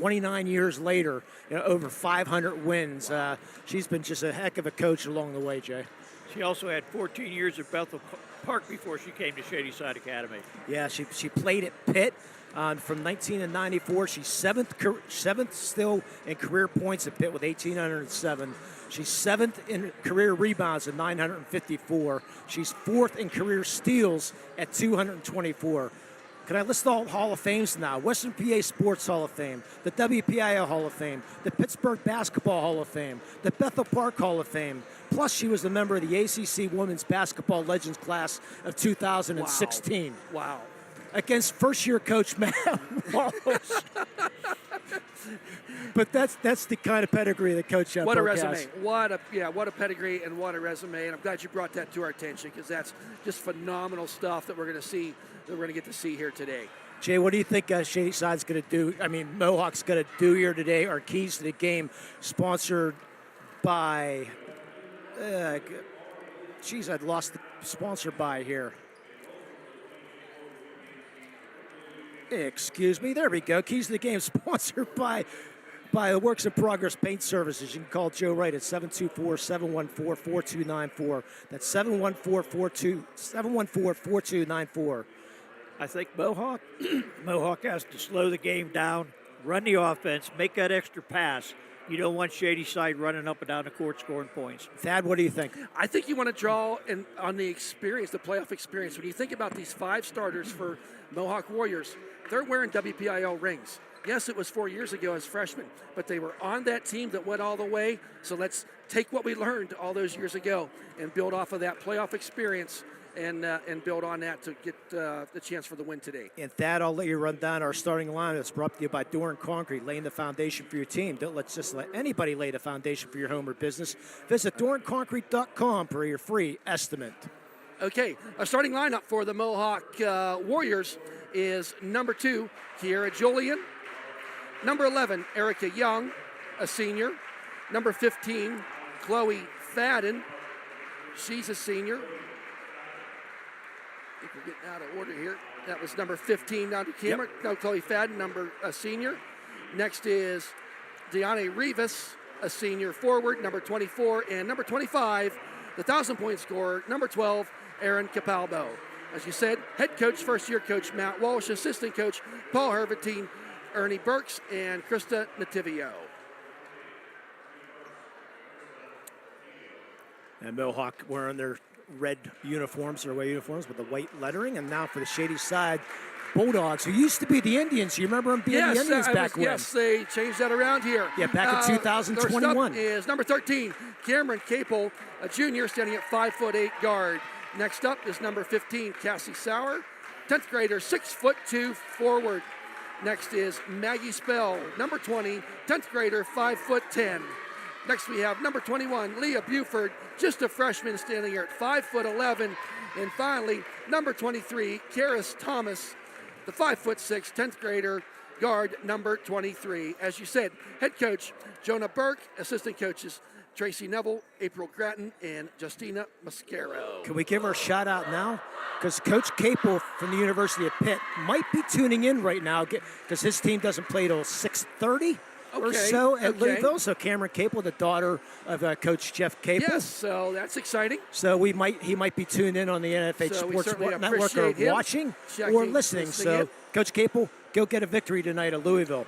29 years later, over 500 wins. She's been just a heck of a coach along the way, Jay. She also had 14 years at Bethel Park before she came to Shady Side Academy. Yeah, she played at Pitt from 1994. She's seventh still in career points at Pitt with 1,807. She's seventh in career rebounds at 954. She's fourth in career steals at 224. Can I list all Hall of Fames now? Western PA Sports Hall of Fame, the Wpial Hall of Fame, the Pittsburgh Basketball Hall of Fame, the Bethel Park Hall of Fame. Plus, she was a member of the ACC Women's Basketball Legends Class of 2016. Wow. Against first-year coach Matt Walsh. But that's the kind of pedigree that Coach What a Burke resume. has. What a pedigree and what a resume. And I'm glad you brought that to our attention because that's just phenomenal stuff that we're going to get to see here today. Jay, what do you think Shady Side's going to do? I mean, Mohawk's going to do here today. Our keys to the game, sponsored by. I'd lost the sponsor by here. Excuse me. There we go. Keys to the game, sponsored by the Works in Progress Paint Services. You can call Joe Wright at 724-714-4294. That's 714-4294. I think Mohawk has to slow the game down, run the offense, make that extra pass. You don't want Shady Side running up and down the court scoring points. Thad, what do you think? I think you want to draw on the experience, the playoff experience. When you think about these 5 starters for Mohawk Warriors, they're wearing WPIL rings. Yes, it was 4 years ago as freshmen, but they were on that team that went all the way. So let's take what we learned all those years ago and build off of that playoff experience and build on that to get the chance for the win today. And Thad, I'll let you run down our starting line. It's brought to you by Door and Concrete, laying the foundation for your team. Don't just let anybody lay the foundation for your home or business. Visit doorandconcrete.com for your free estimate. Okay, our starting lineup for the Mohawk Warriors is number 2, Kiera Julian. Number 11, Erica Young, a senior. Number 15, Chloe Fadden. She's a senior. I think we're getting out of order here. That was number 15 down to camera. Yep. No, Chloe Fadden, a senior. Next is Deanne Rivas, a senior forward, number 24. And number 25, the 1,000-point scorer, number 12, Aaron Capalbo. As you said, head coach, first-year coach Matt Walsh, assistant coach Paul Herventine, Ernie Burks, and Krista Nativio. And Mohawk wearing their red uniforms, their away uniforms with the white lettering. And now for the Shady Side Bulldogs, who used to be the Indians. You remember them being the Indians back when? Yes, they changed that around here. Yeah, back in 2021. First up is number 13, Cameron Capel, a junior standing at 5'8" guard. Next up is number 15, Cassie Sauer, 10th grader, 6'2" forward. Next is Maggie Spell, number 20, 10th grader, 5'10". Next we have number 21, Leah Buford, just a freshman standing here at 5'11". And finally, number 23, Karis Thomas, the 5'6", 10th grader, guard number 23. As you said, head coach Jonah Burke, assistant coaches Tracy Neville, April Gratton, and Justina Mascaro. Can we give her a shout out now? Because Coach Capel from the University of Pitt might be tuning in right now because his team doesn't play till 6:30 or so at Louisville. So Cameron Capel, the daughter of Coach Jeff Capel. Yes, so that's exciting. So he might be tuned in on the NFH Sports Network or watching or listening. So Coach Capel, go get a victory tonight at Louisville.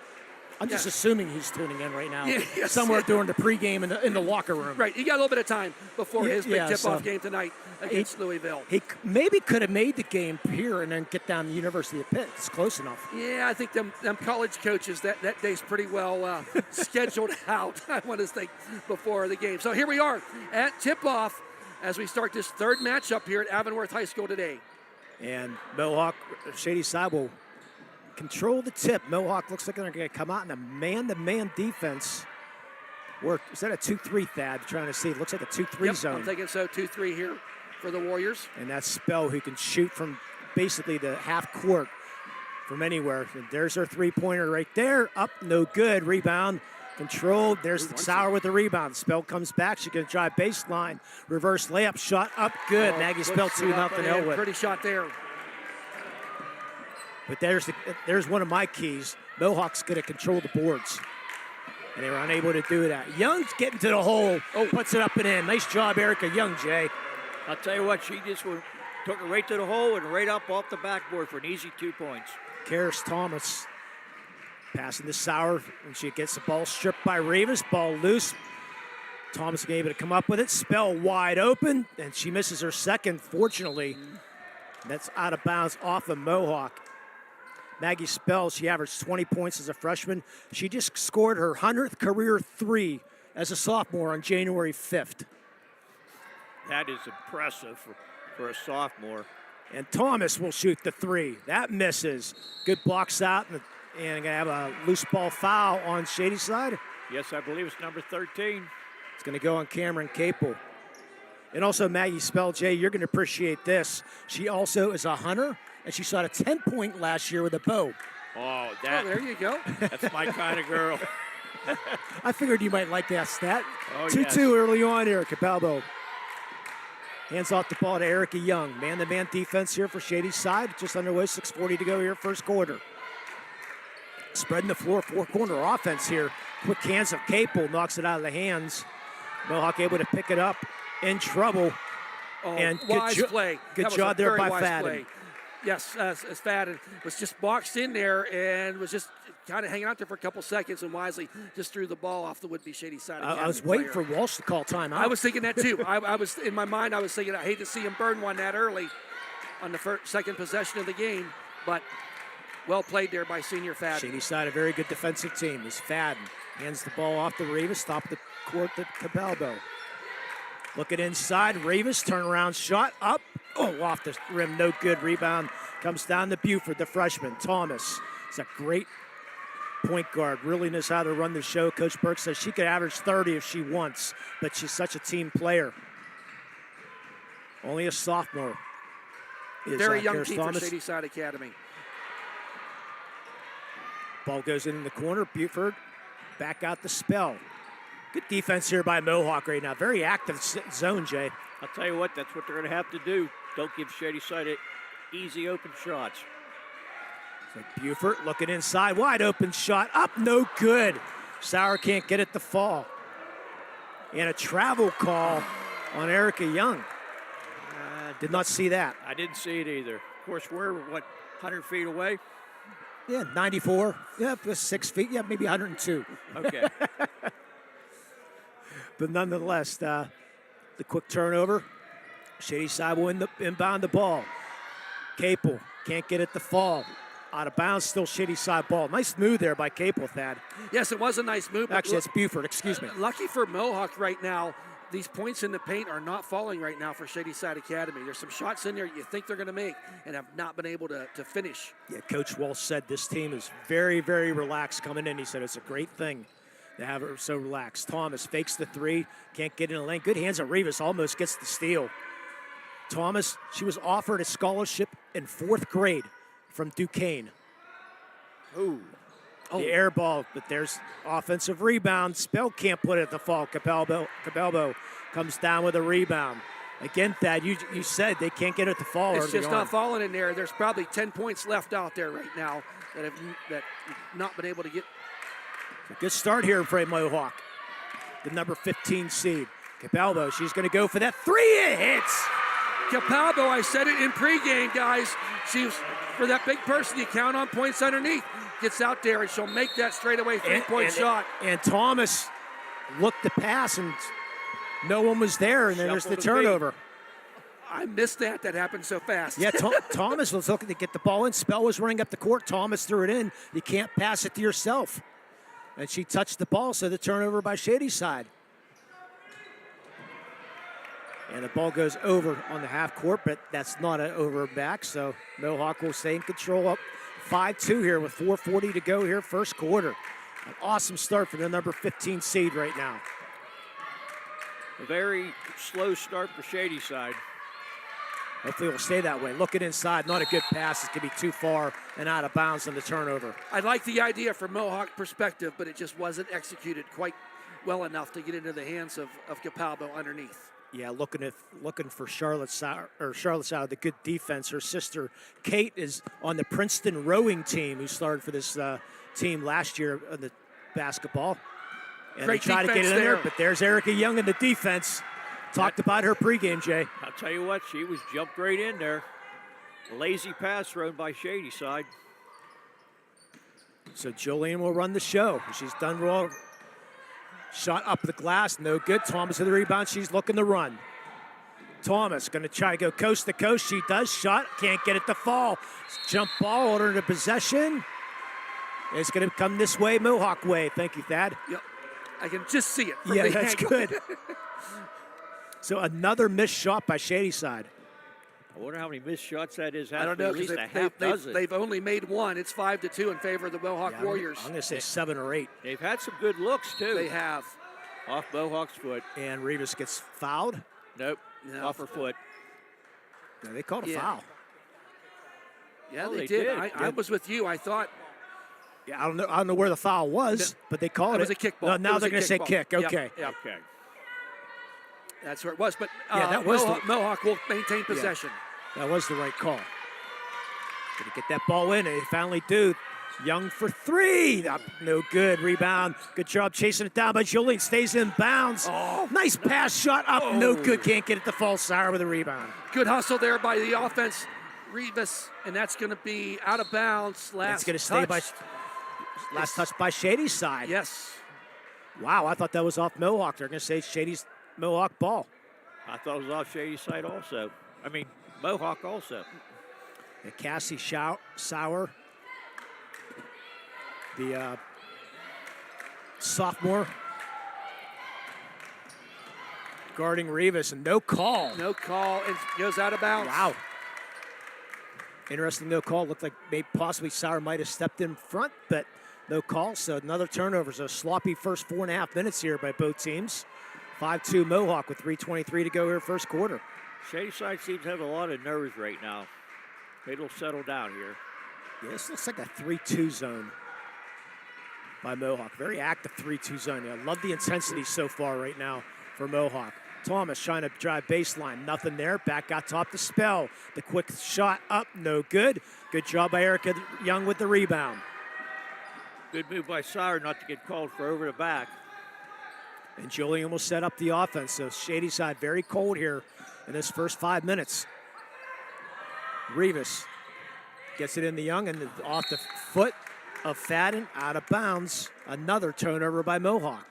I'm just assuming he's tuning in right now, somewhere during the pregame in the locker room. Right, he got a little bit of time before his big tip-off game tonight against Louisville. He maybe could have made the game here and then get down to the University of Pitt. It's close enough. Yeah, I think them college coaches, that day's pretty well scheduled out, I want to think, before the game. So here we are at tip-off as we start this third matchup here at Avonworth High School today. And Mohawk, Shady Side will control the tip. Mohawk looks like they're going to come out in a man-to-man defense. Is that a 2-3, Thad? Trying to see. It looks like a 2-3 zone. I'm thinking so. 2-3 here for the Warriors. And that's Spell, who can shoot from basically the half court from anywhere. And there's her three-pointer right there. Up, no good. Rebound controlled. There's Sauer with the rebound. Spell comes back. She's going to drive baseline. Reverse layup. Shot up. Good. Maggie Spell 2-0 Elwood. Pretty shot there. But there's one of my keys. Mohawk's going to control the boards. And they were unable to do that. Young's getting to the hole. Puts it up and in. Nice job, Erica Young, Jay. I'll tell you what, she just took it right to the hole and right up off the backboard for an easy 2 points. Karis Thomas passing to Sauer, and she gets the ball stripped by Rivas. Ball loose. Thomas able to come up with it. Spell wide open, and she misses her second, fortunately. That's out of bounds off of Mohawk. Maggie Spell, she averaged 20 points as a freshman. She just scored her 100th career 3 as a sophomore on January 5th. That is impressive for a sophomore. And Thomas will shoot the 3. That misses. Good blocks out, and going to have a loose ball foul on Shady side. Yes, I believe it's number 13. It's going to go on Cameron Capel. And also Maggie Spell, Jay, you're going to appreciate this. She also is a hunter, and she shot a 10-point last year with a bow. Oh, there you go. That's my kind of girl. I figured you might like that stat. Oh, 2-2 yes. early on here, Capalbo. Hands off the ball to Erica Young. Man-to-man defense here for Shady's side. Just underway, 6:40 to go here, first quarter. Spreading the floor, four-corner offense here. Quick hands of Capel, knocks it out of the hands. Mohawk able to pick it up. In trouble. And wise play. Good That was job a there very by wise Fadden. play. Yes, as Fadden was just boxed in there and was just kind of hanging out there for a couple seconds, and wisely just threw the ball off the would-be Shady side. I was waiting for Walsh to call timeout. I was thinking that too. I was in my mind. I was thinking I hate to see him burn one that early on the second possession of the game, but well played there by senior Fadden. Shady side, a very good defensive team. Is Fadden hands the ball off to Rivas, top of the court to Capalbo. Looking inside, Rivas, turnaround shot, up. Oh, off the rim, no good. Rebound comes down to Buford, the freshman. Thomas is a great point guard, really knows how to run the show. Coach Burke says she could average 30 if she wants, but she's such a team player. Only a sophomore. Is, Very young Karis team Thomas. for Shady Side Academy. Ball goes in the corner. Buford back out the Spell. Good defense here by Mohawk right now. Very active zone, Jay. I'll tell you what, that's what they're going to have to do. Don't give Shady Side easy open shots. So Buford looking inside, wide open shot, up, no good. Sauer can't get it to fall. And a travel call on Erica Young. Did not see that. I didn't see it either. Of course, we're, 100 feet away? Yeah, 94. Yeah, 6 feet. Yeah, maybe 102. Okay. But nonetheless, the quick turnover. Shady side will inbound the ball. Capel can't get it to fall. Out of bounds, still Shady side ball. Nice move there by Capel, Thad. Yes, it was a nice move. Actually, it's Buford, excuse me. Lucky for Mohawk right now, these points in the paint are not falling right now for Shady Side Academy. There's some shots in there you think they're going to make and have not been able to finish. Yeah, Coach Walsh said this team is very, very relaxed coming in. He said it's a great thing to have her so relaxed. Thomas fakes the 3, can't get in the lane. Good hands on Rivas, almost gets the steal. Thomas, she was offered a scholarship in 4th grade from Duquesne. Ooh. The air ball, but there's offensive rebound. Spell can't put it at the fall. Capalbo comes down with a rebound. Again, Thad, you said they can't get it to fall. It's just not falling in there. There's probably 10 points left out there right now that have not been able to get. A good start here for Mohawk. The number 15 seed. Capalbo, she's going to go for that 3. It hits. Capalbo, I said it in pregame, guys. She's for that big person. You count on points underneath. Gets out there and she'll make that straightaway 3-point shot. And Thomas looked to pass and no one was there, and then there's the turnover. I missed that. That happened so fast. Yeah, Thomas was looking to get the ball in. Spell was running up the court. Thomas threw it in. You can't pass it to yourself. And she touched the ball, so the turnover by Shady's side. And the ball goes over on the half court, but that's not an over back, so Mohawk will stay in control up 5-2 here with 4:40 to go here, first quarter. An awesome start for the number 15 seed right now. A very slow start for Shady Side. Hopefully it will stay that way. Looking inside, not a good pass. It's going to be too far and out of bounds on the turnover. I like the idea from Mohawk perspective, but it just wasn't executed quite well enough to get into the hands of Capalbo underneath. Yeah, looking for Charlotte Sauer, the good defense. Her sister Kate is on the Princeton rowing team, who started for this team last year in the basketball. And Great they try to get it defense in there, there. but there's Erica Young in the defense. Talked about her pregame, Jay. I'll tell you what, she was jumped right in there. Lazy pass thrown by Shady side. So Julian will run the show. She's done well. Shot up the glass, no good. Thomas with the rebound. She's looking to run. Thomas going to try to go coast to coast. She does. Shot, can't get it to fall. Jump ball, order to possession. It's going to come this way, Mohawk way. Thank you, Thad. Yep. I can just see it. From Yeah, the that's angle. good. So another missed shot by Shady side. I wonder how many missed shots that is. I don't know At least because a half dozen. they've only made one. It's 5-2 in favor of the Mohawk Yeah, Warriors. I'm going to say 7 or 8. They've had some good looks, too. They have. Off Mohawk's foot. And Rivas gets fouled. Nope. No. Off her foot. No, they called a Yeah. foul. Yeah, Oh, they they did. did. I was with you. I thought Yeah, I don't know where the foul was, but they called it was a kickball. No, It now was they're a going to say kickball. kick. Yep, Okay. yep. Okay. That's where it was. But Yeah, that was Mohawk will maintain possession. That was the right call. Going to get that ball in, and they finally do. Young for 3. Up, no good. Rebound. Good job chasing it down, but Julian stays in bounds. Oh, Nice pass shot up. No good. Can't get it to fall. Sauer with a rebound. Good hustle there by the offense, Rivas, and that's going to be out of bounds. It's going to stay by last touch by Shady's side. Yes. Wow, I thought that was off Mohawk. They're going to say Shady's Mohawk ball. I thought it was off Shady's side also. I mean, Mohawk also. And Cassie Sauer, the sophomore, guarding Rivas, and no call. No call and goes out of bounds. Wow. Interesting no call. Looked like maybe possibly Sauer might have stepped in front, but no call. So another turnover. So sloppy first 4.5 minutes here by both teams. 5-2 Mohawk with 3:23 to go here first quarter. Shady side seems to have a lot of nerves right now. It'll settle down here. Yeah, this looks like a 3-2 zone by Mohawk. Very active 3-2 zone. I love the intensity so far right now for Mohawk. Thomas trying to drive baseline. Nothing there. Back out top to Spell. The quick shot up. No good. Good job by Erica Young with the rebound. Good move by Sauer not to get called for over the back. And Julian will set up the offense. So Shady side very cold here in this first 5 minutes. Rivas gets it in the Young and off the foot of Fadden, out of bounds. Another turnover by Mohawk.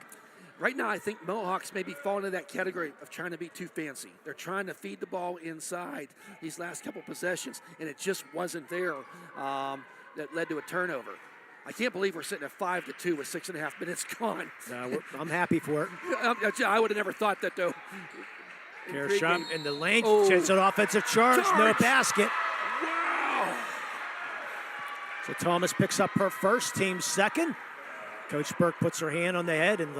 Right now, I think Mohawks maybe fall into that category of trying to be too fancy. They're trying to feed the ball inside these last couple possessions, and it just wasn't there. That led to a turnover. I can't believe we're sitting at 5-2 with 6.5 minutes gone. I'm happy for it. I would have never thought that, though. Here's shot in the lane. Oh. Chance an offensive charge. No Charge. basket. Wow! So Thomas picks up her first, team second. Coach Burke puts her hand on the head and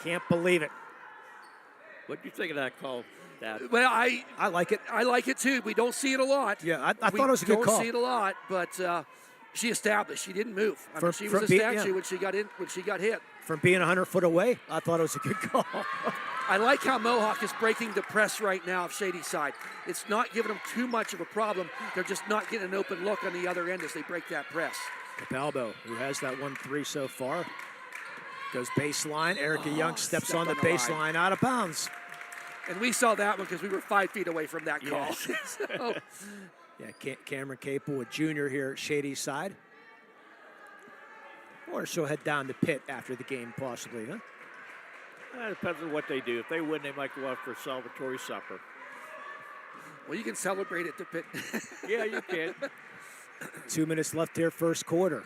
can't believe it. What do you think of that call, Dad? Well, I like it. I like it too. We don't see it a lot. Yeah, I thought it was a good We call. don't see it a lot, but she established. She didn't move. I mean, she was a statue when she got hit. From being 100 foot away, I thought it was a good call. I like how Mohawk is breaking the press right now of Shady's side. It's not giving them too much of a problem. They're just not getting an open look on the other end as they break that press. Capalbo, who has that 1-3 so far, goes baseline. Erica Young steps on the baseline, out of bounds. And we saw that one because we were 5 feet away from that call. Yes. So, Yeah, Cameron Capel, a junior here at Shady's side. Or she'll head down to Pitt after the game, possibly, huh? It depends on what they do. If they win, they might go out for a celebratory supper. well, you can celebrate it to Pitt. Yeah, you can. 2 minutes left here, first quarter.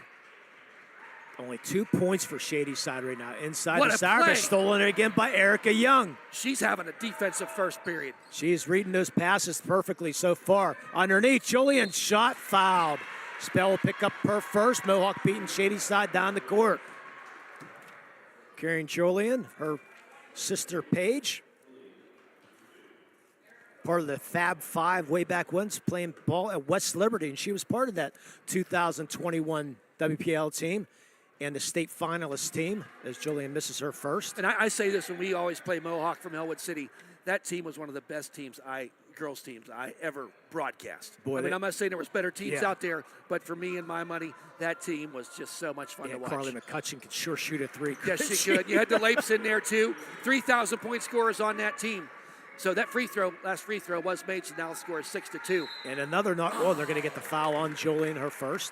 Only 2 points for Shady's side right now. Inside What the a Sauer, play. stolen it again by Erica Young. She's having a defensive first period. She's reading those passes perfectly so far. Underneath, Julian shot fouled. Spell will pick up her first. Mohawk beating Shady's side down the court. Carrying Julian, her sister Paige. Part of the Fab Five way back when, playing ball at West Liberty, and she was part of that 2021 WPL team and the state finalist team as Julian misses her first. And I say this when we always play Mohawk from Elwood City. That team was one of the best teams I girls teams I ever broadcast. Boy, I mean, I'm not saying there was better teams Yeah. out there, but for me and my money, that team was just so much fun Yeah, to watch. Carly McCutcheon could sure shoot a three. Yes, she could. You had the Lapes in there too. 3,000 point scorers on that team. So that last free throw was made, so now the score is 6-2. And another not. Oh, they're going to get the foul on Julian, her first.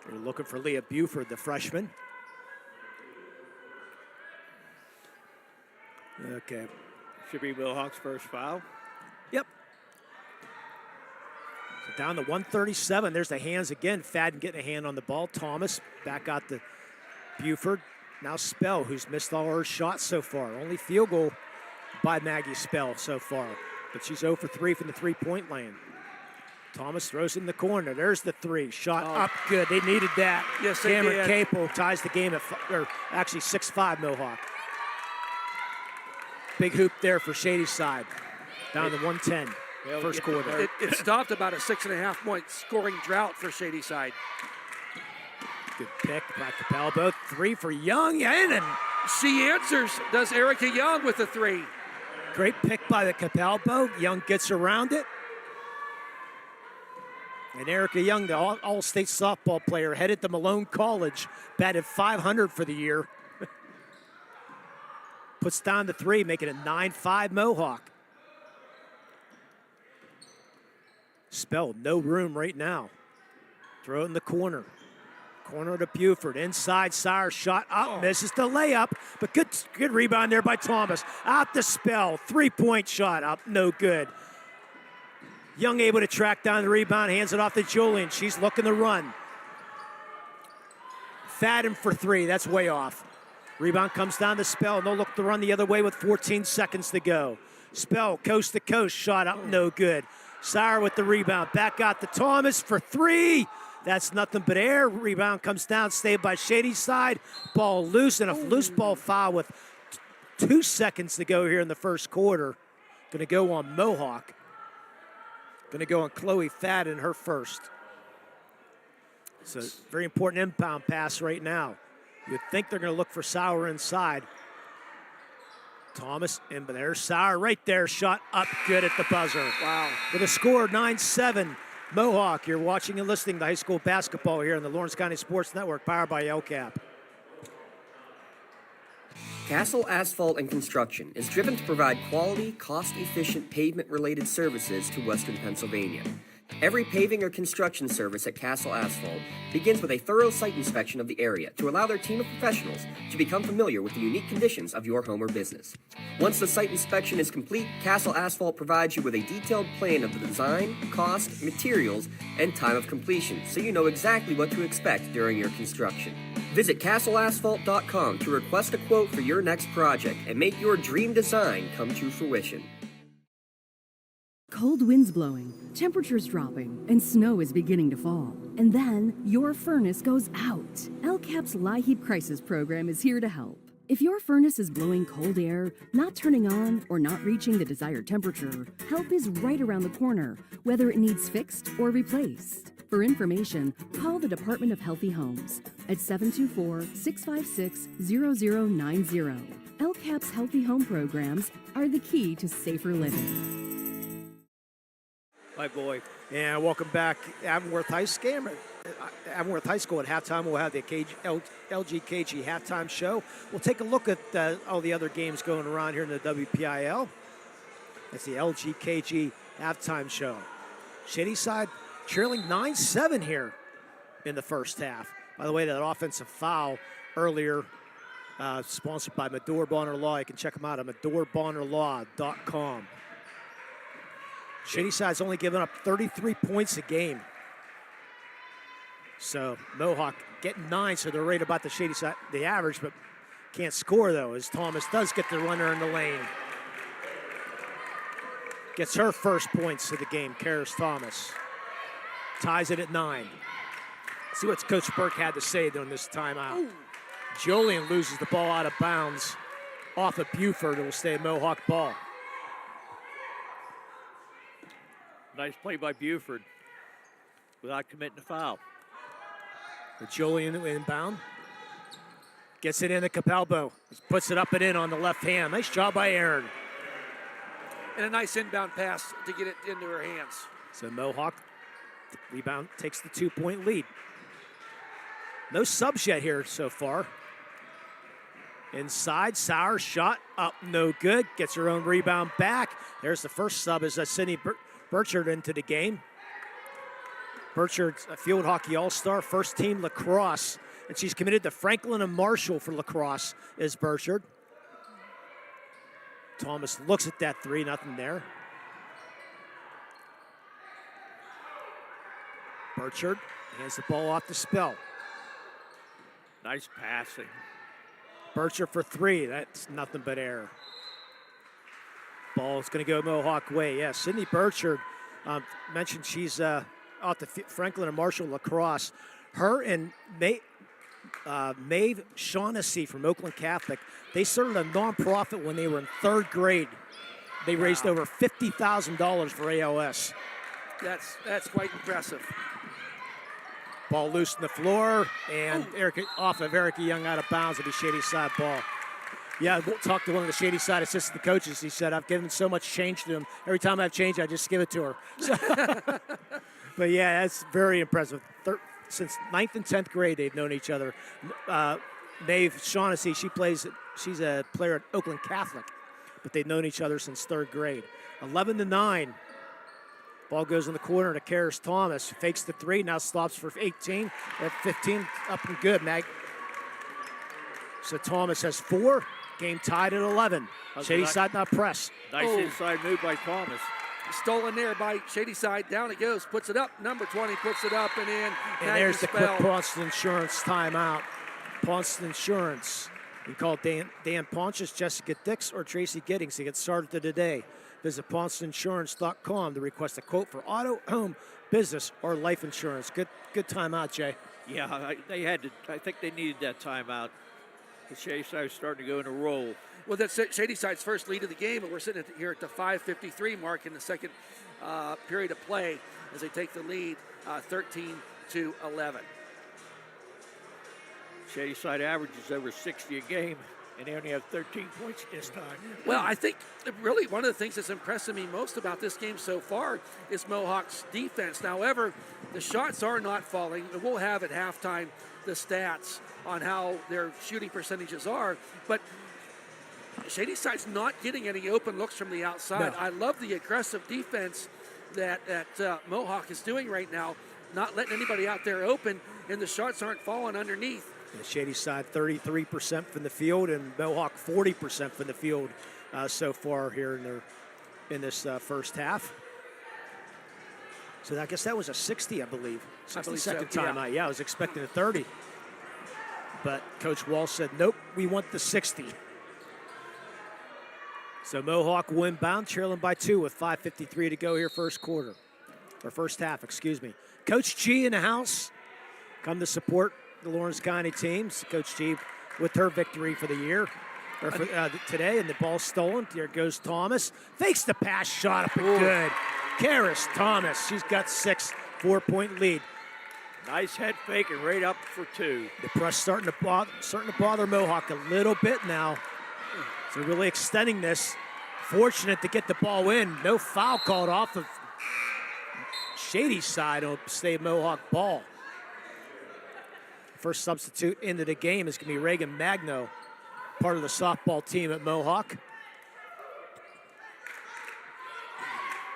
They're looking for Leah Buford, the freshman. Okay. Should be Mohawk's first foul. Yep. So down to 137. There's the hands again. Fadden getting a hand on the ball. Thomas back out to Buford. Now Spell, who's missed all her shots so far. Only field goal by Maggie Spell so far. But she's 0 for 3 from the three-point lane. Thomas throws it in the corner. There's the three. Shot up good. They needed that. Yes, they Cameron did. Capel ties the game at actually 6-5 Mohawk. Big hoop there for Shady side. Down to 110. First quarter. It stopped about a 6.5 point scoring drought for Shady side. Good pick by Capalbo. Three for Young. And She answers, does Erica Young with a three. great pick by the Capalbo. Young gets around it. And Erica Young, the all-state softball player, headed to Malone College, batted .500 for the year. Puts down the three, making it 9-5 Mohawk. Spell, no room right now. Throw it in the corner. Corner to Buford. Inside, Sire shot up, misses the layup, but good rebound there by Thomas. Out the Spell, three-point shot up, no good. Young able to track down the rebound, hands it off to Julian. She's looking to run. Fadden for three, that's way off. Rebound comes down to Spell. No look to run the other way with 14 seconds to go. Spell, coast to coast, shot up, no good. Sire with the rebound. Back out to Thomas for three. That's nothing but air. Rebound comes down, saved by Shady's side. Ball loose, and a loose ball foul with 2 seconds to go here in the first quarter. Going to go on Mohawk. Going to go on Chloe Fadden, her first. So very important inbound pass right now. You'd think they're going to look for Sauer inside. Thomas, and there's Sauer right there. Shot up good at the buzzer. Wow. With a score 9-7. Mohawk, you're watching and listening to high school basketball here on the Lawrence County Sports Network, powered by LCAP. Castle Asphalt and Construction is driven to provide quality, cost-efficient pavement-related services to Western Pennsylvania. Every paving or construction service at Castle Asphalt begins with a thorough site inspection of the area to allow their team of professionals to become familiar with the unique conditions of your home or business. Once the site inspection is complete, Castle Asphalt provides you with a detailed plan of the design, cost, materials, and time of completion, so you know exactly what to expect during your construction. Visit castleasphalt.com to request a quote for your next project and make your dream design come to fruition. Cold winds blowing, temperatures dropping, and snow is beginning to fall. And then your furnace goes out. LCAP's LIHEAP Crisis Program is here to help. If your furnace is blowing cold air, not turning on, or not reaching the desired temperature, help is right around the corner, whether it needs fixed or replaced. For information, call the Department of Healthy Homes at 724-656-0090. LCAP's Healthy Home programs are the key to safer living. My boy. And welcome back, Avonworth High School. Avonworth High School at halftime. We'll have the LGKG halftime show. We'll take a look at all the other games going around here in the WPIL. That's the LGKG halftime show. Shady side trailing 9-7 here in the first half. By the way, that offensive foul earlier, sponsored by Medore Bonner Law. You can check them out at MedoreBonnerLaw.com. Shady side's only given up 33 points a game. So Mohawk getting 9, so they're right about the Shady side, the average, but can't score though, as Thomas does get the runner in the lane. Gets her first points of the game, Karis Thomas. Ties it at 9. See what Coach Burke had to say during this timeout. Julian loses the ball out of bounds off of Buford. It will stay a Mohawk ball. Nice play by Buford without committing a foul. With Julian inbound. Gets it in to Capalbo. Puts it up and in on the left hand. Nice job by Aaron. and a nice inbound pass to get it into her hands. So Mohawk rebound takes the 2-point lead. No subs yet here so far. Inside, Sauer shot up, no good. Gets her own rebound back. There's the first sub as Sydney Burchard into the game. Burchard's a field hockey all-star, first team lacrosse. And she's committed to Franklin and Marshall for lacrosse, is Burchard. Thomas looks at that three, nothing there. Burchard hands the ball off to Spell. Nice passing. Burchard for three, that's nothing but air. Ball is going to go Mohawk way. Yeah, Sydney Burchard mentioned she's off the Franklin and Marshall lacrosse. Her and Maeve Shaughnessy from Oakland Catholic, they started a nonprofit when they were in third grade. They raised over $50,000 for ALS. That's quite impressive. Ball loose on the floor, and off of Erica Young out of bounds. It'll be Shady side ball. Yeah, we'll talk to one of the Shady side assistant coaches. He said, I've given so much change to him. Every time I've changed, I just give it to her. So, but yeah, that's very impressive. Since 9th and 10th grade, they've known each other. Maeve Shaughnessy, she's a player at Oakland Catholic, but they've known each other since 3rd grade. 11-9. Ball goes in the corner to Karis Thomas. Fakes the three, now stops for 18. At 15, up and good, Mag. So Thomas has 4. Game tied at 11. Shady side not press. Nice inside move by Thomas. Stolen there by Shady side. Down it goes. Puts it up. Number 20 puts it up and in. And there's the quick Paunceford Insurance timeout. Paunceford Insurance. You can call Dan Pontius, Jessica Dix, or Tracy Giddings to get started today. Visit PauncefordInsurance.com to request a quote for auto, home, business, or life insurance. Good timeout, Jay. Yeah, I think they needed that timeout. The Shady side was starting to go in a roll. Well, that's Shady side's first lead of the game, and we're sitting here at the 5:53 mark in the second period of play as they take the lead 13-11. Shady side averages over 60 a game, and they only have 13 points this time. Well, I think really one of the things that's impressing me most about this game so far is Mohawk's defense. However, the shots are not falling. We'll have at halftime the stats on how their shooting percentages are, but Shady side's not getting any open looks from the outside. No. I love the aggressive defense that Mohawk is doing right now, not letting anybody out there open, and the shots aren't falling underneath. The Shady side 33% from the field, and Mohawk 40% from the field so far here in this first half. So I guess that was a 60, I believe. 60-second timeout. Yeah, I was expecting a 30. But Coach Walsh said, nope, we want the 60. So Mohawk will inbound, trailing by 2 with 5:53 to go here first half, excuse me. Coach G in the house, come to support the Lawrence County teams. Coach G with her victory for the year, or for today, and the ball stolen. Here goes Thomas. Fakes the pass, shot up and good. Karis Thomas, she's got 6, 4-point lead. Nice head fake and right up for 2. The press starting to bother Mohawk a little bit now. So really extending this. Fortunate to get the ball in. No foul called off of Shady's side. It'll stay Mohawk ball. First substitute into the game is going to be Reagan Magno, part of the softball team at Mohawk.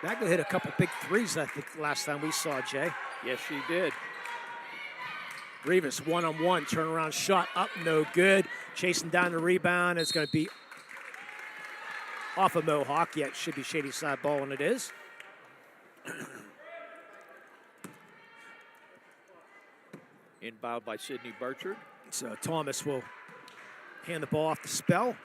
Magno hit a couple big threes, I think, last time we saw, Jay. Yes, she did. Rivas one-on-one, turnaround shot up, no good. Chasing down the rebound. It's going to be off of Mohawk. Yeah, it should be Shady side ball, and it is. Inbound by Sydney Burchard. So Thomas will hand the ball off to Spell.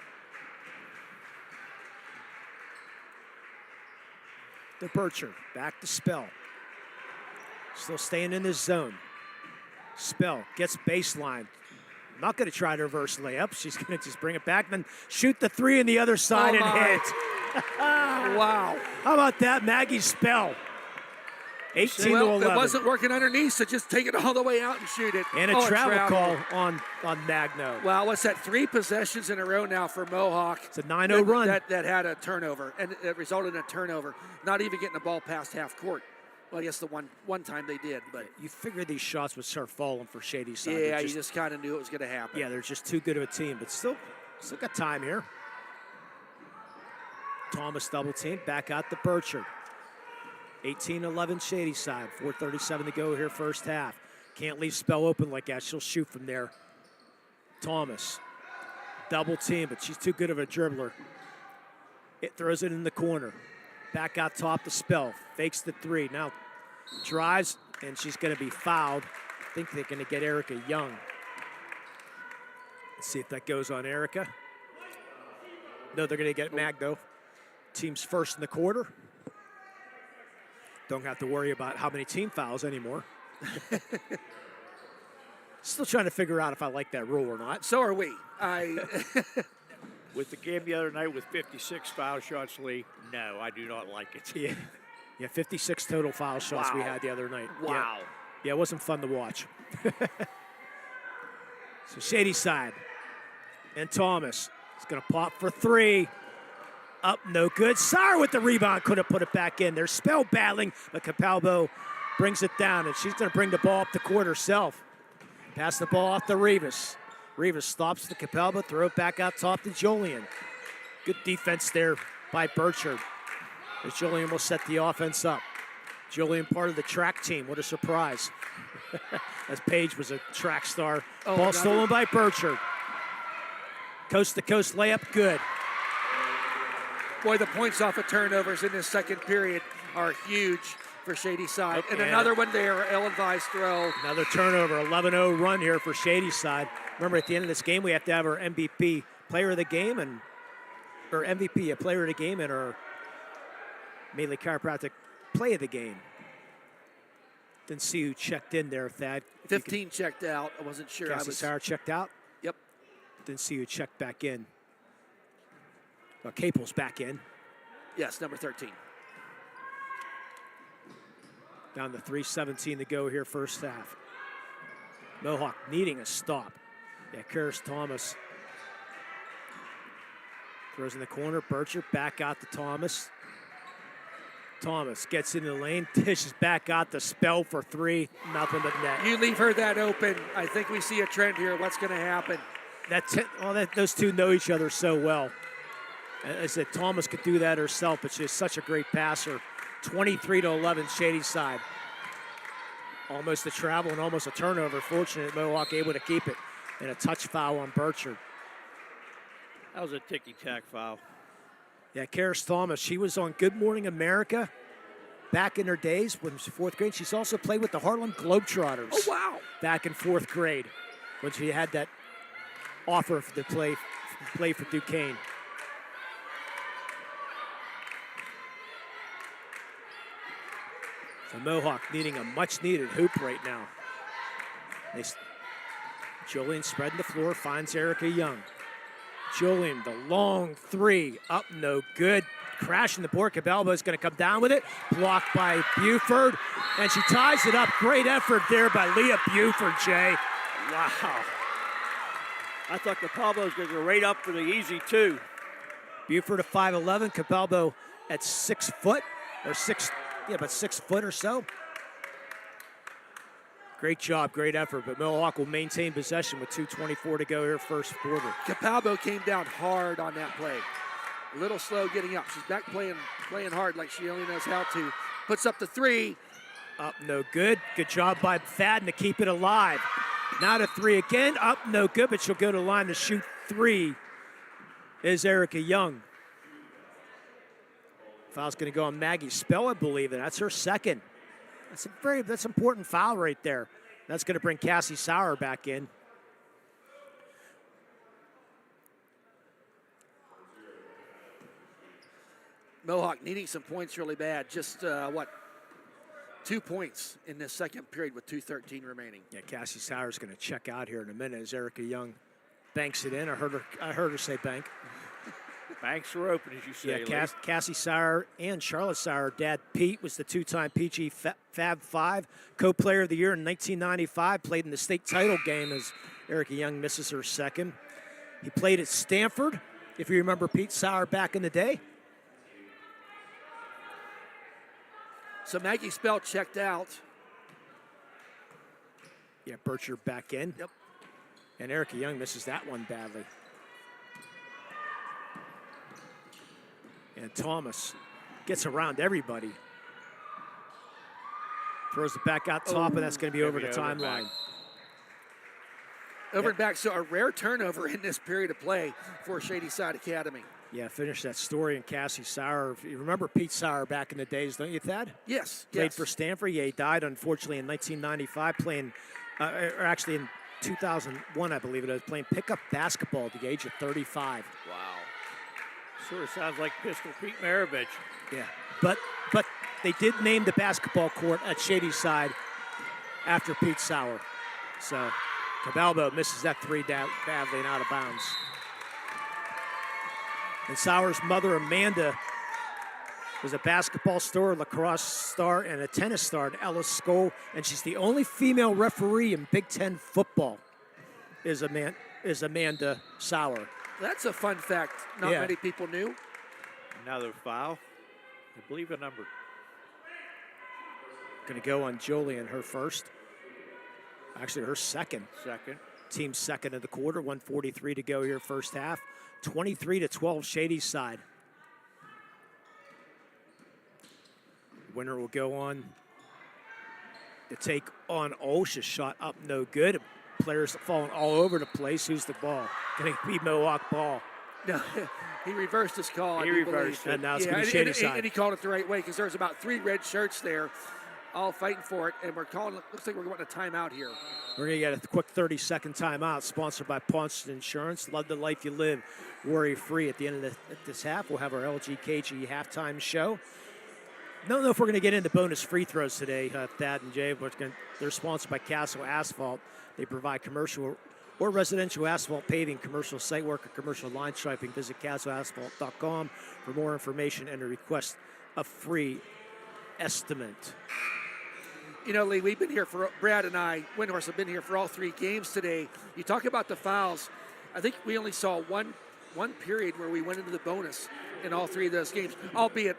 To Burchard, back to Spell. Still staying in this zone. Spell gets baseline. Not going to try to reverse layup. She's going to just bring it back, then shoot the three on the other side and hit. Wow. How about that, Maggie Spell? 18 Well, to 11. it wasn't working underneath, so just take it all the way out and shoot it. And a travel call on Magno. Well, what's that? 3 possessions in a row now for Mohawk. It's a 9-0 run. That had a turnover, and it resulted in a turnover. Not even getting the ball past half court. Well, I guess the one time they did, but You figure these shots would start falling for Shady side. yeah, you just kind of knew it was going to happen. Yeah, they're just too good of a team, but still got time here. Thomas double team, back out to Burchard. 18-11 Shady side, 4:37 to go here first half. Can't leave Spell open like that. She'll shoot from there. Thomas, double team, but she's too good of a dribbler. It throws it in the corner. Back out top to Spell, fakes the 3. Now drives, and she's going to be fouled. I think they're going to get Erica Young. Let's see if that goes on Erica. No, they're going to get Magno. Team's first in the quarter. Don't have to worry about how many team fouls anymore. Still trying to figure out if I like that rule or not. So are we. With the game the other night with 56 foul shots, Lee, no, I do not like it. Yeah, 56 total foul shots we Wow. had the other night. Wow. Yeah, it wasn't fun to watch. So Shady side. And Thomas is going to pop for 3. Up, no good. Sauer with the rebound, couldn't put it back in. They're spell battling, but Capalbo brings it down, and she's going to bring the ball up the court herself. Pass the ball off to Rivas. Rivas stops the Capalbo, throw it back out top to Julian. Good defense there by Burchard. As Julian will set the offense up. Julian part of the track team. What a surprise. As Paige was a track star. Ball stolen by Burchard. Coast-to-coast layup, good. Boy, the points off of turnovers in this second period are huge for Shady side. And another one there, Ellen Weiss throw. Another turnover, 11-0 run here for Shady side. Remember, at the end of this game, we have to have our MVP player of the game or MVP, a player of the game, and our mainly chiropractic play of the game. Didn't see who checked in there, Thad. 15 checked out. I wasn't sure. Cassie Sauer checked out. Yep. Didn't see who checked back in. Well, Capel's back in. Yes, number 13. Down to 3:17 to go here first half. Mohawk needing a stop. Yeah, Karis Thomas throws in the corner. Burchard back out to Thomas. Thomas gets into the lane, dishes back out to Spell for 3. Nothing but net. You leave her that open. I think we see a trend here. What's going to happen? Those two know each other so well. As I said, Thomas could do that herself, but she's such a great passer. 23-11 Shady side. Almost a travel and almost a turnover. Fortunate Mohawk able to keep it. And a touch foul on Burchard. That was a ticky-tack foul. Yeah, Karis Thomas, she was on Good Morning America back in her days when she was 4th grade. She's also played with the Harlem Globetrotters. Oh, wow. Back in 4th grade when she had that offer to play for Duquesne. So Mohawk needing a much-needed hoop right now. Julian spreading the floor, finds Erica Young. Julian, the long 3, up, no good. Crashing the board. Cabalbo is going to come down with it. Blocked by Buford, and she ties it up. Great effort there by Leah Buford, Jay. Wow. I thought Capalbo was going to go right up for the easy 2. Buford at 5'11", Cabalbo at 6 foot, or 6 foot or so. Great job, great effort, but Mohawk will maintain possession with 2:24 to go here first quarter. Capalbo came down hard on that play. A little slow getting up. She's back playing hard like she only knows how to. Puts up the 3. Up, no good. Good job by Fadden to keep it alive. Now to 3 again. Up, no good, but she'll go to the line to shoot 3 is Erica Young. Foul's going to go on Maggie Spell, I believe, and that's her second. That's important foul right there. That's going to bring Cassie Sauer back in. Mohawk needing some points really bad. Just, 2 points in this second period with 2:13 remaining. Yeah, Cassie Sauer is going to check out here in a minute as Erica Young banks it in. I heard her say bank. Banks are open, as you say. Yeah, Cassie Sauer and Charlotte Sauer. Dad Pete was the two-time PG Fab 5 co-player of the year in 1995. Played in the state title game as Erica Young misses her second. He played at Stanford, if you remember Pete Sauer back in the day. So Maggie Spell checked out. Yeah, Bircher back in. Yep. And Erica Young misses that one badly. And Thomas gets around everybody. Throws it back out top, and that's going to be over the timeline. Over and back, so a rare turnover in this period of play for Shady Side Academy. Yeah, finish that story in Cassie Sauer. If you remember Pete Sauer back in the days, don't you, Thad? Yes. Played for Stanford. Yeah, he died, unfortunately, in 1995, playing, or actually in 2001, I believe it was, playing pickup basketball at the age of 35. Wow. Sort of sounds like Pistol Pete Maravich. Yeah, but they did name the basketball court at Shady Side after Pete Sauer. So Cabalbo misses that three badly and out of bounds. And Sauer's mother, Amanda, was a basketball star, lacrosse star, and a tennis star at Ellis School, and she's the only female referee in Big Ten football. Is Amanda Sauer. That's a fun fact not many people knew. Another foul. I believe a number. Going to go on Julian, her first. Actually, her second. Team second of the quarter. 1:43 to go here, first half. 23-12, Shady's side. Winner will go on to take on Olsha. Shot up, no good. Players falling all over the place. Who's the ball? Going to be Mohawk ball. No, he reversed his call. He reversed it. And now it's going to be Shady side. And he called it the right way because there's about 3 red shirts there all fighting for it. And we're calling it, looks like we're going to timeout here. We're going to get a quick 30-second timeout sponsored by Ponce Insurance. Love the life you live. Worry-free. At the end of this half, we'll have our LGKG halftime show. Don't know if we're going to get into bonus free throws today, Thad and Jay, but they're sponsored by Castle Asphalt. They provide commercial or residential asphalt paving, commercial site work, or commercial line striping. Visit castleasphalt.com for more information and to request a free estimate. You know, Lee, we've been here for, Brad and I, Windhorse, have been here for all 3 games today. You talk about the fouls. I think we only saw one period where we went into the bonus in all 3 of those games, albeit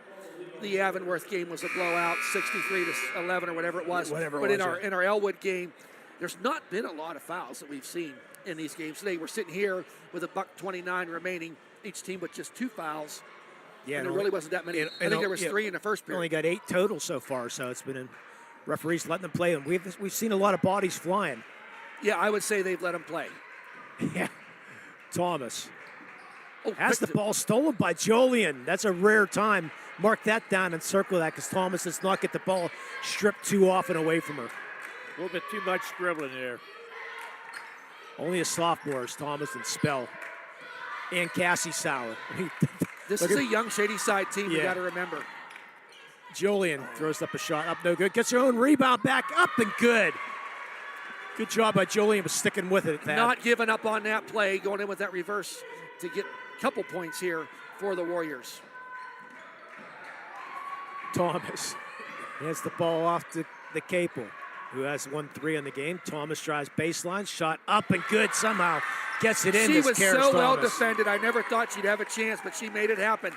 the Avonworth game was a blowout, 63-11 or whatever it was. But in our Elwood game, there's not been a lot of fouls that we've seen in these games today. We're sitting here with $1:29 remaining, each team with just 2 fouls. Yeah, and there really wasn't that many. I think there was 3 in the first period. Only got 8 total so far, so it's been referees letting them play, and we've seen a lot of bodies flying. Yeah, I would say they've let them play. Yeah, Thomas has the ball stolen by Jolian. That's a rare time. Mark that down and circle that because Thomas does not get the ball stripped too often away from her. A little bit too much scribbling there. Only a sophomore is Thomas and Spell. And Cassie Sauer. This is a young Shady Side team, you got to remember. Jolian throws up a shot, up no good. Gets her own rebound back, up and good. Good job by Jolian, but sticking with it. Not giving up on that play, going in with that reverse to get a couple points here for the Warriors. Thomas hands the ball off to the Capel, who has 1-3 in the game. Thomas drives baseline, shot up and good somehow. Gets it in. She was so well Thomas. defended. I never thought she'd have a chance, but she made it happen.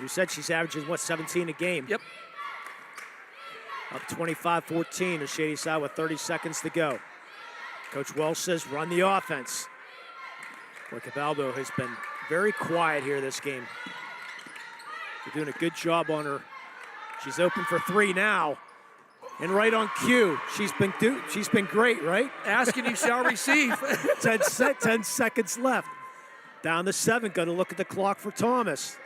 You said she's averaging, 17 a game? Yep. Up 25-14 to Shady Side with 30 seconds to go. Coach Wells says run the offense. Boy, Cabalbo has been very quiet here this game. They're doing a good job on her. She's open for 3 now. And right on cue. She's been great, right? Ask and you shall receive. 10 seconds left. Down to 7. Going to look at the clock for Thomas.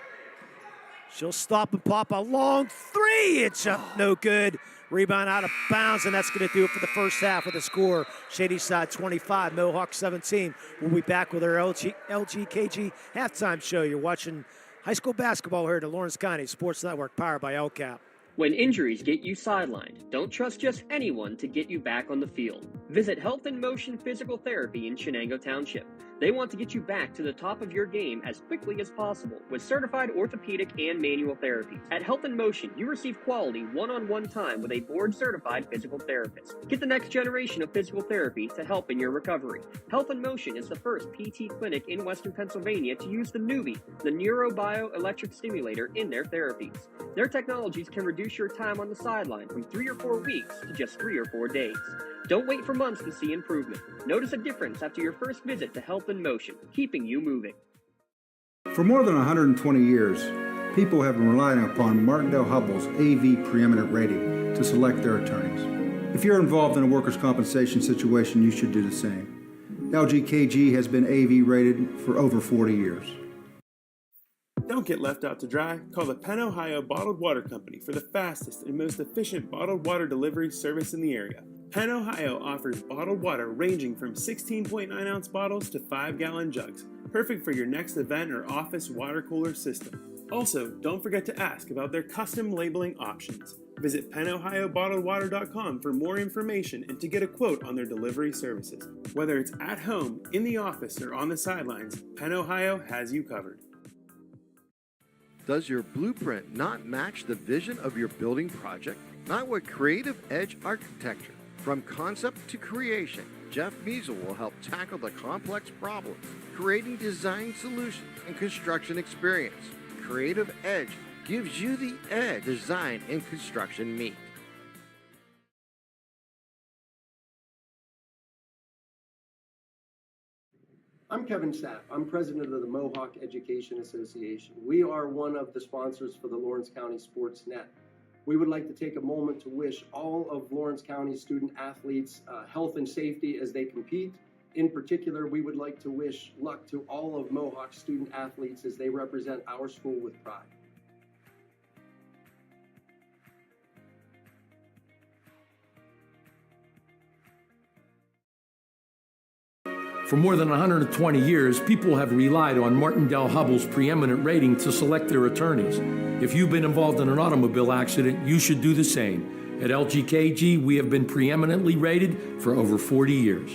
She'll stop and pop a long 3. It's up, no good. Rebound out of bounds, and that's going to do it for the first half with the score. Shady Side 25, Mohawk 17. We'll be back with our LGKG halftime show. You're watching high school basketball here at the Lawrence County Sports Network, powered by LCAP. When injuries get you sidelined, don't trust just anyone to get you back on the field. Visit Health in Motion Physical Therapy in Shenango Township. They want to get you back to the top of your game as quickly as possible with certified orthopedic and manual therapy. At Health in Motion, you receive quality one-on-one time with a board-certified physical therapist. Get the next generation of physical therapy to help in your recovery. Health in Motion is the first PT clinic in Western Pennsylvania to use the Newbie, the neurobioelectric stimulator, in their therapies. Their technologies can reduce your time on the sideline from 3 or 4 weeks to just 3 or 4 days. Don't wait for months to see improvement. Notice a difference after your first visit to Health in Motion, keeping you moving. For more than 120 years, people have been relying upon Martindale-Hubbell's AV preeminent rating to select their attorneys. If you're involved in a workers' compensation situation, you should do the same. LGKG has been AV rated for over 40 years. Don't get left out to dry. Call the Penn Ohio Bottled Water Company for the fastest and most efficient bottled water delivery service in the area. Penn Ohio offers bottled water ranging from 16.9-ounce bottles to 5-gallon jugs, perfect for your next event or office water cooler system. Also, don't forget to ask about their custom labeling options. Visit PennOhioBottledWater.com for more information and to get a quote on their delivery services. Whether it's at home, in the office, or on the sidelines, Penn Ohio has you covered. Does your blueprint not match the vision of your building project? Not with Creative Edge Architecture. From concept to creation, Jeff Measle will help tackle the complex problems, creating design solutions and construction experience. Creative Edge gives you the edge design and construction meet. I'm Kevin Sapp. I'm president of the Mohawk Education Association. We are one of the sponsors for the Lawrence County SportsNet. We would like to take a moment to wish all of Lawrence County student athletes health and safety as they compete. In particular, we would like to wish luck to all of Mohawk student athletes as they represent our school with pride. For more than 120 years, people have relied on Martindale-Hubbell's preeminent rating to select their attorneys. If you've been involved in an automobile accident, you should do the same. At LGKG, we have been preeminently rated for over 40 years.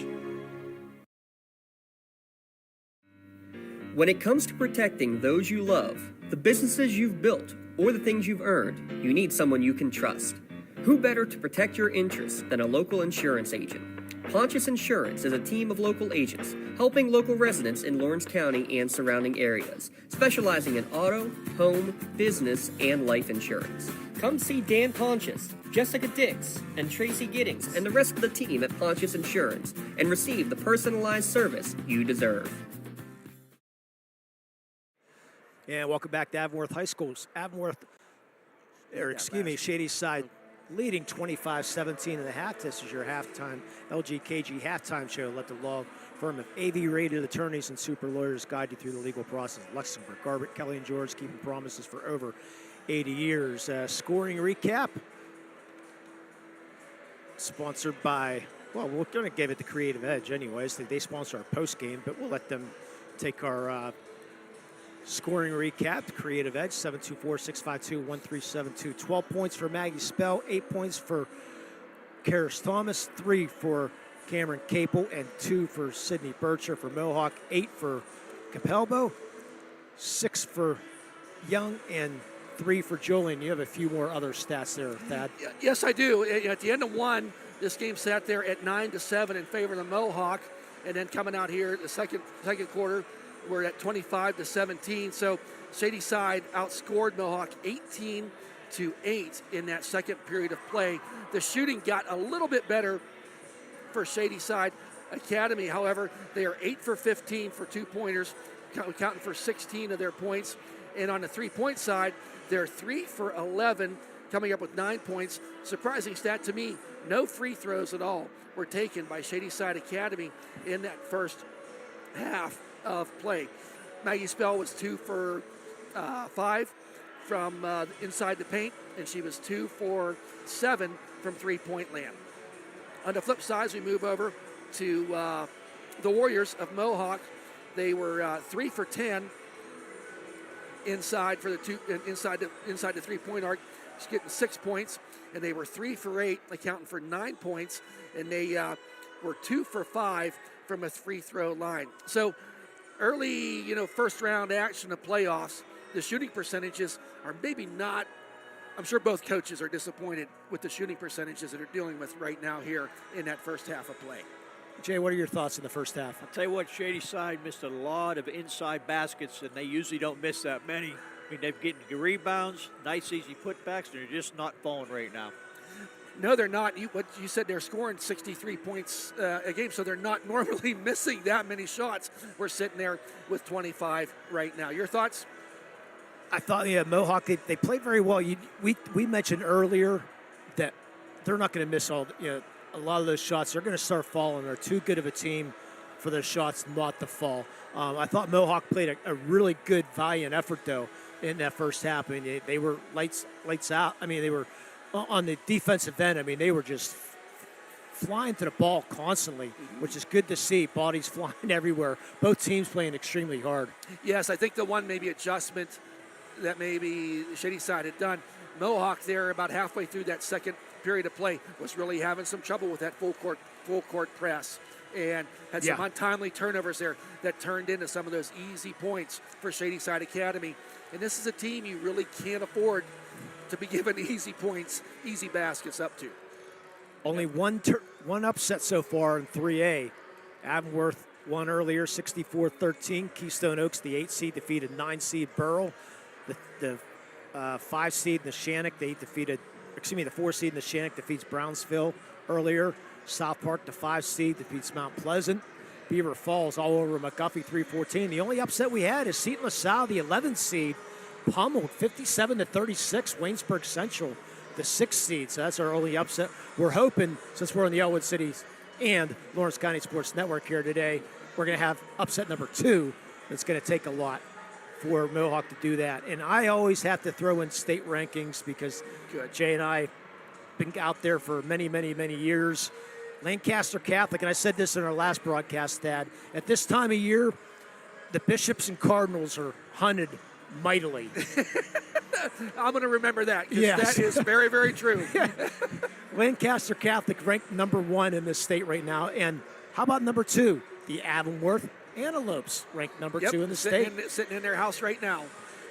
When it comes to protecting those you love, the businesses you've built, or the things you've earned, you need someone you can trust. Who better to protect your interests than a local insurance agent? Pontius Insurance is a team of local agents helping local residents in Lawrence County and surrounding areas, specializing in auto, home, business, and life insurance. Come see Dan Pontius, Jessica Dix, and Tracy Giddings, and the rest of the team at Pontius Insurance, and receive the personalized service you deserve. And welcome back to Avonworth High School's Shady side leading 25-17 in the half. This is your halftime LGKG halftime show. Let the law firm of AV-rated attorneys and super lawyers guide you through the legal process. Luxembourg, Garbett, Kelly, and George keeping promises for over 80 years. Scoring recap sponsored by, well, we're going to give it the Creative Edge anyways. They sponsor our post game, but we'll let them take our scoring recap. Creative Edge, 724-652-1372. 12 points for Maggie Spell, 8 points for Karis Thomas, 3 for Cameron Capel, and 2 for Sydney Bircher for Mohawk, 8 for Capelbo, 6 for Young, and 3 for Julian. You have a few more other stats there, Thad. Yes, I do. At the end of one, this game sat there at 9-7 in favor of the Mohawk, and then coming out here the second quarter, we're at 25-17. So Shady side outscored Mohawk 18-8 in that second period of play. The shooting got a little bit better for Shady side. Academy, however, they are 8 for 15 for 2-pointers, counting for 16 of their points. And on the 3-point side, they're 3 for 11, coming up with 9 points. Surprising stat to me, no free throws at all were taken by Shady Side Academy in that first half of play. Maggie Spell was 2 for 5 from inside the paint, and she was 2 for 7 from 3-point land. On the flip side, as we move over to the Warriors of Mohawk, they were 3 for 10 inside the 3-point arc, getting 6 points, and they were 3 for 8, accounting for 9 points, and they were 2 for 5 from a free throw line. So early, first round action of playoffs, the shooting percentages are maybe not. I'm sure both coaches are disappointed with the shooting percentages that they're dealing with right now here in that first half of play. Jay, what are your thoughts in the first half? I'll tell you what, Shady side missed a lot of inside baskets, and they usually don't miss that many. I mean, they're getting rebounds, nice easy putbacks, and they're just not falling right now. No, they're not. What you said, they're scoring 63 points a game, so they're not normally missing that many shots. We're sitting there with 25 right now. Your thoughts? I thought, Mohawk, they played very well. We mentioned earlier that they're not going to miss a lot of those shots. They're going to start falling. They're too good of a team for those shots not to fall. I thought Mohawk played a really good valiant effort, though, in that first half. I mean, they were lights out. I mean, they were on the defensive end. I mean, they were just flying to the ball constantly, which is good to see. Bodies flying everywhere. Both teams playing extremely hard. Yes, I think the one maybe adjustment that maybe the Shady side had done, Mohawk there about halfway through that second period of play was really having some trouble with that full court press, and had some untimely turnovers there that turned into some of those easy points for Shady Side Academy. And this is a team you really can't afford to be given easy points, easy baskets up to. Only one upset so far in 3A. Avonworth won earlier, 64-13. Keystone Oaks, the 8 seed, defeated 9 seed Burrell. The 5 seed Neshannock, the 4 seed Neshannock defeats Brownsville earlier. South Park, the 5 seed, defeats Mount Pleasant. Beaver Falls all over McGuffey, 3-14. The only upset we had is Seton LaSalle, the 11th seed, pummeled 57-36 Waynesburg Central, the 6th seed. So that's our only upset. We're hoping, since we're in the Elwood City and Lawrence County Sports Network here today, we're going to have upset number 2. It's going to take a lot for Mohawk to do that. And I always have to throw in state rankings because Jay and I have been out there for many, many, many years. Lancaster Catholic, and I said this in our last broadcast, Dad, at this time of year, the Bishops and Cardinals are hunted mightily. I'm going to remember that, because Yes. that is very, very true. Lancaster Catholic ranked number 1 in this state right now. And how about number 2? The Avonworth Antelopes ranked number 2 in the state. Sitting in their house right now.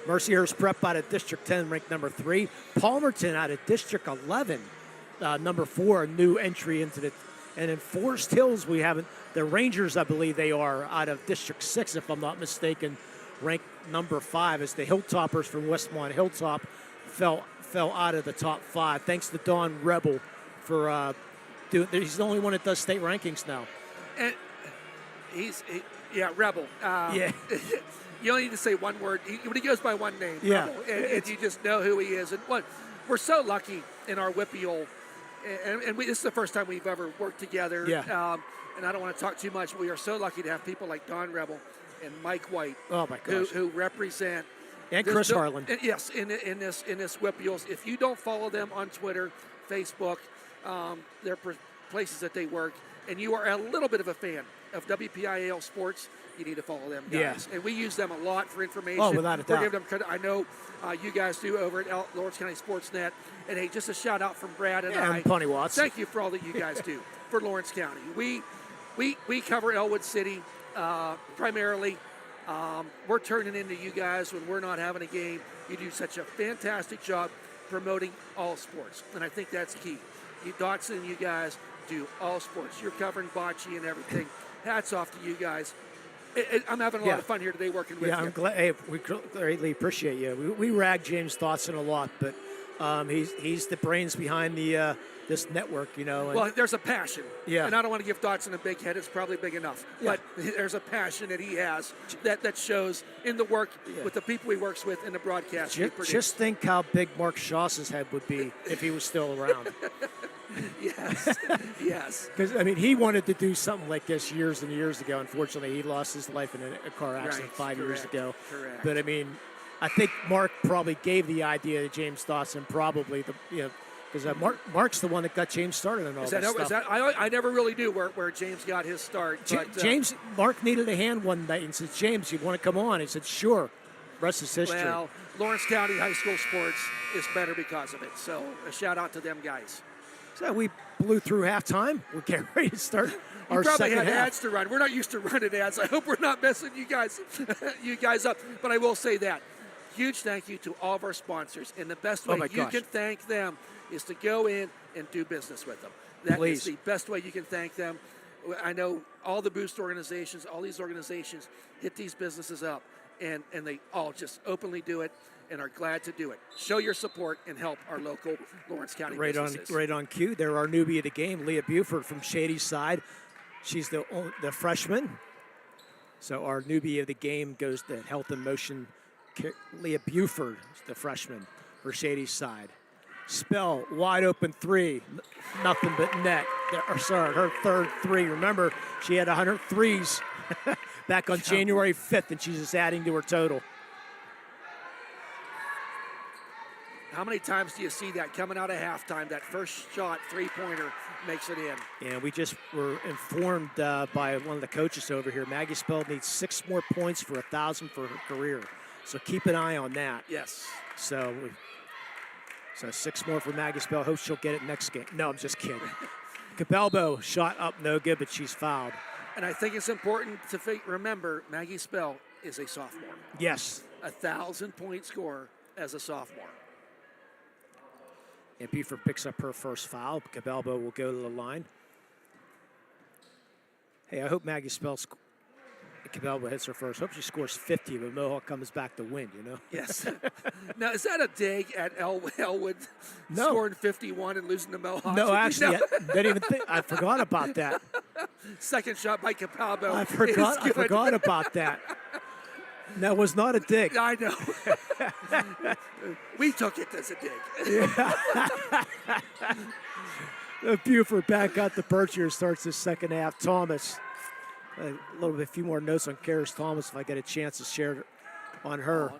Mercyhurst Prep out of District 10 ranked number 3. Palmerton out of District 11, number 4, a new entry into the. And in Forest Hills, we haven't. The Rangers, I believe they are, out of District 6, if I'm not mistaken, ranked number 5, as the Hilltoppers from Westmont Hilltop fell out of the top 5. Thanks to Don Rebel for he's the only one that does state rankings now. And Rebel. You only need to say one word. When he goes by one name, Rebel, and you just know who he is. And we're so lucky in our Wpial. And this is the first time we've ever worked together. And I don't want to talk too much, but we are so lucky to have people like Don Rebel and Mike White, oh my gosh, who represent, and Chris Harlan. Yes, in this Wpials. If you don't follow them on Twitter, Facebook, their places that they work, and you are a little bit of a fan of WPIAL Sports, you need to follow them, guys. Yeah. And we use them a lot for information. Oh, without a doubt. We're giving them credit. I know you guys do over at Lawrence County SportsNet. And hey, just a shout out from Brad and I. And Pony Watts. Thank you for all that you guys do for Lawrence County. We cover Elwood City primarily. We're turning into you guys when we're not having a game. You do such a fantastic job promoting all sports, and I think that's key. You Dotson, you guys do all sports. You're covering bocce and everything. Hats off to you guys. I'm having a lot of fun here today working with you. Yeah, I'm glad. Hey, we greatly appreciate you. We rag James Dotson a lot, but he's the brains behind the this network, you know. Well, there's a passion. Yeah. And I don't want to give Dotson a big head. It's probably big enough. Yeah. But there's a passion that he has that shows in the work with the people he works with in the broadcast. Just think how big Mark Schoss's head would be if he was still around. Yes. Because, I mean, he wanted to do something like this years and years ago. Unfortunately, he lost his life in a car accident 5 years ago. Correct. But, I mean, I think Mark probably gave the idea to James Dotson, probably, because Mark's the one that got James started and all this stuff. I never really knew where James got his start. Mark needed a hand one night and said, James, you want to come on? He said, sure. Rest is history. Well, Lawrence County High School sports is better because of it. So a shout out to them guys. So we blew through halftime. We're getting ready to start our You probably second had half. ads to run. We're not used to running ads. I hope we're not messing you guys up. But I will say that. Huge thank you to all of our sponsors. And the best way you can thank them is to go in and do business with them. That is the best way you can thank them. I know all the boost organizations, all these organizations hit these businesses up, and they all just openly do it and are glad to do it. Show your support and help our local Lawrence County businesses. Right on cue. They're our newbie of the game, Leah Buford from Shady's side. She's the freshman. So our newbie of the game goes to Health and Motion. Leah Buford, the freshman for Shady's side. Spell, wide open three, nothing but net. Her third three. Remember, she had 100 threes back on January 5th, and she's just adding to her total. How many times do you see that coming out of halftime? That first shot, three-pointer, makes it in. And we just were informed by one of the coaches over here. Maggie Spell needs 6 more points for 1,000 for her career. So keep an eye on that. Yes. So 6 more for Maggie Spell. Hope she'll get it next game. No, I'm just kidding. Capelbo shot up, no good, but she's fouled. And I think it's important to remember Maggie Spell is a sophomore. Yes. 1,000-point scorer as a sophomore. And Buford picks up her first foul. Capelbo will go to the line. Hey, I hope Maggie Spell's Capelbo hits her first. Hope she scores 50, but Mohawk comes back to win, you know? Yes. Now, is that a dig at Elwood scoring 51 and losing to Mohawk? No, actually, I didn't even think. I forgot about that. Second shot by Capelbo. I forgot about that. That was not a dig. I know. We took it as a dig. Buford back out the Berkshire starts the second half. Thomas. A few more notes on Karis Thomas if I get a chance to share on her.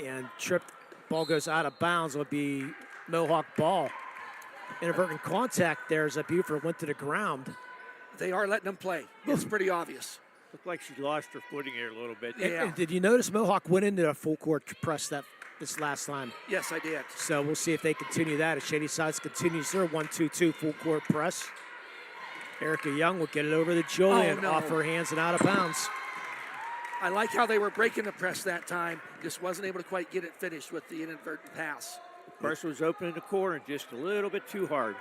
And tripped, ball goes out of bounds. It'll be Mohawk ball. Inadvertent contact there as Buford went to the ground. They are letting them play. It's pretty obvious. Looked like she lost her footing here a little bit. Yeah. And did you notice Mohawk went into a full court press this last time? Yes, I did. So we'll see if they continue that. As Shady Sides continues their 1-2-2 full court press. Erica Young will get it over to Julian off her hands and out of bounds. I like how they were breaking the press that time. Just wasn't able to quite get it finished with the inadvertent pass. Press was open in the corner just a little bit too hard.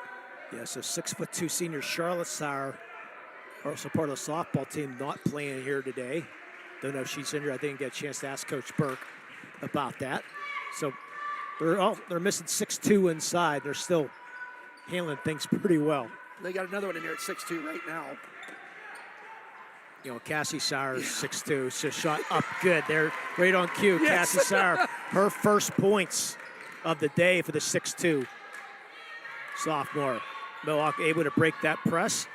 Yeah, so 6'2" senior Charlotte Sauer, also part of the softball team, not playing here today. Don't know if she's injured. I didn't get a chance to ask Coach Burke about that. So they're missing 6'2" inside. They're still handling things pretty well. They got another one in there at 6'2" right now. You know, Cassie Sauer is 6'2", so shot up good. They're right on cue. Yes. Cassie Sauer, her first points of the day for the 6'2" sophomore. Mohawk able to break that press.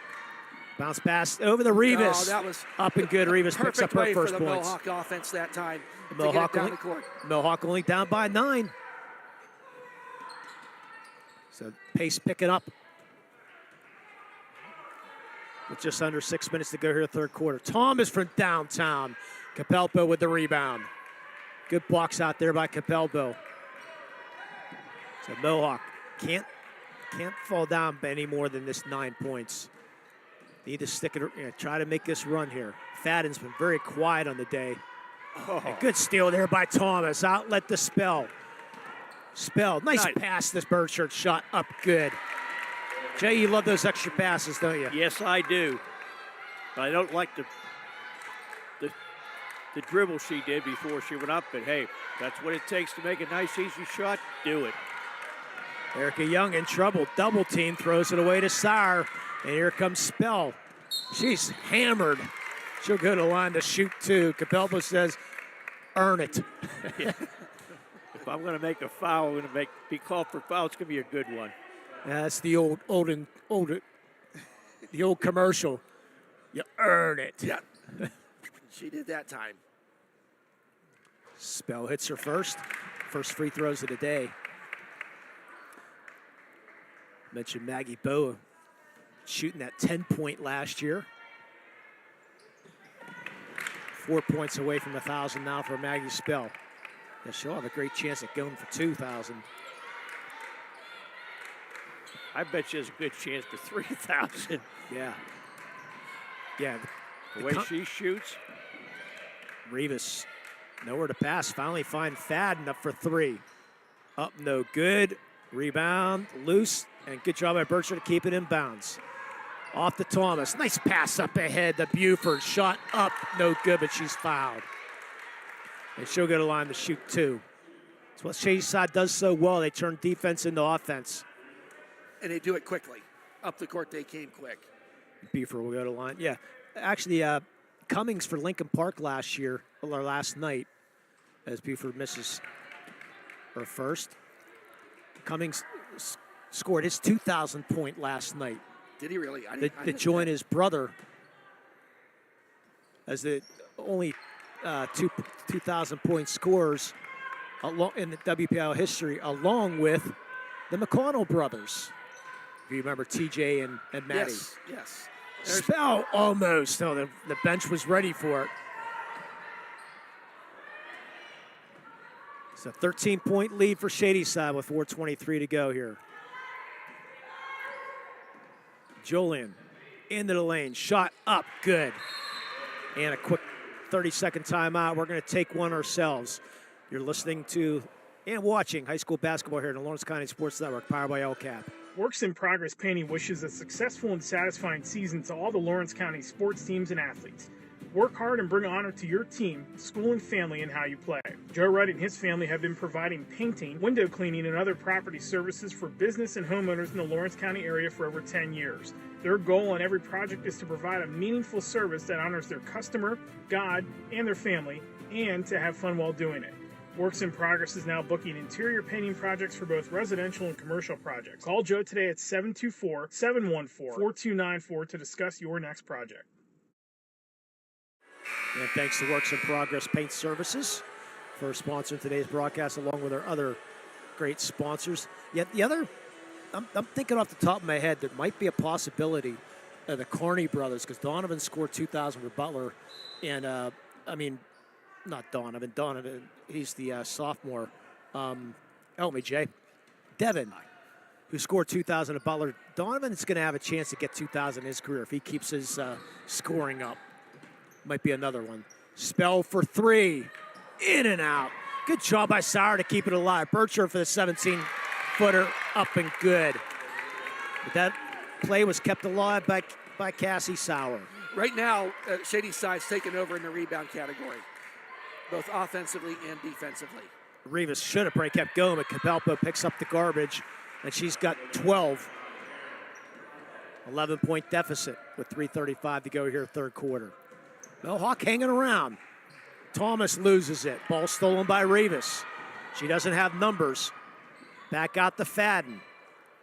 Bounce pass over the Rivas. Oh, that was up and good. Rivas picks up her first for the points. Mohawk offense that time. Mohawk only down by 9. So pace picking up. With just under 6 minutes to go here, third quarter. Thomas from downtown. Capelbo with the rebound. Good blocks out there by Capelbo. So Mohawk can't fall down any more than this 9 points. Need to stick it, try to make this run here. Fadden's been very quiet on the day. A good steal there by Thomas. Outlet the Spell. Nice pass. This bird shirt shot up good. Jay, you love those extra passes, don't you? Yes, I do. But I don't like the dribble she did before she went up. But hey, that's what it takes to make a nice, easy shot. Do it. Erica Young in trouble. Double team, throws it away to Sauer. And here comes Spell. She's hammered. She'll go to the line to shoot 2. Capelbo says, earn it. If I'm going to make a foul, I'm going to be called for foul. It's going to be a good one. That's the old commercial. You earn it. Yeah. She did that time. Spell hits her first free throws of the day. Mentioned Maggie Boa shooting that 10-point last year. 4 points away from 1,000 now for Maggie Spell. Yeah, she'll have a great chance at going for 2,000. I bet she has a good chance for 3,000. Yeah. Yeah. The way she shoots. Rivas, nowhere to pass. Finally find Fadden up for 3. Up, no good. Rebound, loose, and good job by Bircher to keep it in bounds. Off to Thomas. Nice pass up ahead to Buford. Shot up, no good, but she's fouled. And she'll go to line to shoot 2. It's what Shady Side does so well. They turn defense into offense. And they do it quickly. Up the court, they came quick. Buford will go to line. Yeah, actually, Cummings for Lincoln Park last night, as Buford misses her first. Cummings scored his 2,000 point last night. Did he really? To join his brother as the only 2,000 point scorers in the WPIL history, along with the McConnell brothers. If you remember TJ and Maddie. Yes. Spell almost. No, the bench was ready for it. It's a 13-point lead for Shady Side with 4:23 to go here. Julian into the lane. Shot up. Good. And a quick 30-second timeout. We're going to take one ourselves. You're listening to and watching high school basketball here on the Lawrence County Sports Network, powered by LCAP. Works in Progress Painting wishes a successful and satisfying season to all the Lawrence County sports teams and athletes. Work hard and bring honor to your team, school, and family in how you play. Joe Wright and his family have been providing painting, window cleaning, and other property services for business and homeowners in the Lawrence County area for over 10 years. Their goal on every project is to provide a meaningful service that honors their customer, God, and their family, and to have fun while doing it. Works in Progress is now booking interior painting projects for both residential and commercial projects. Call Joe today at 724-714-4294 to discuss your next project. And thanks to Works in Progress Paint Services for sponsoring today's broadcast, along with our other great sponsors. Yet the other, I'm thinking off the top of my head, there might be a possibility of the Carney brothers, because Donovan scored 2,000 for Butler, and not Donovan. Donovan, he's the sophomore. Help me, Jay. Devin, who scored 2,000 at Butler. Donovan is going to have a chance to get 2,000 in his career if he keeps his scoring up. Might be another one. Spell for 3. In and out. Good job by Sauer to keep it alive. Bircher for the 17-footer. Up and good. But that play was kept alive by Cassie Sauer. Right now, Shady Side's taken over in the rebound category, both offensively and defensively. Rivas should have probably kept going, but Capalpo picks up the garbage, and she's got 12. 11-point deficit with 3:35 to go here, third quarter. Mohawk hanging around. Thomas loses it. Ball stolen by Rivas. She doesn't have numbers. Back out to Fadden.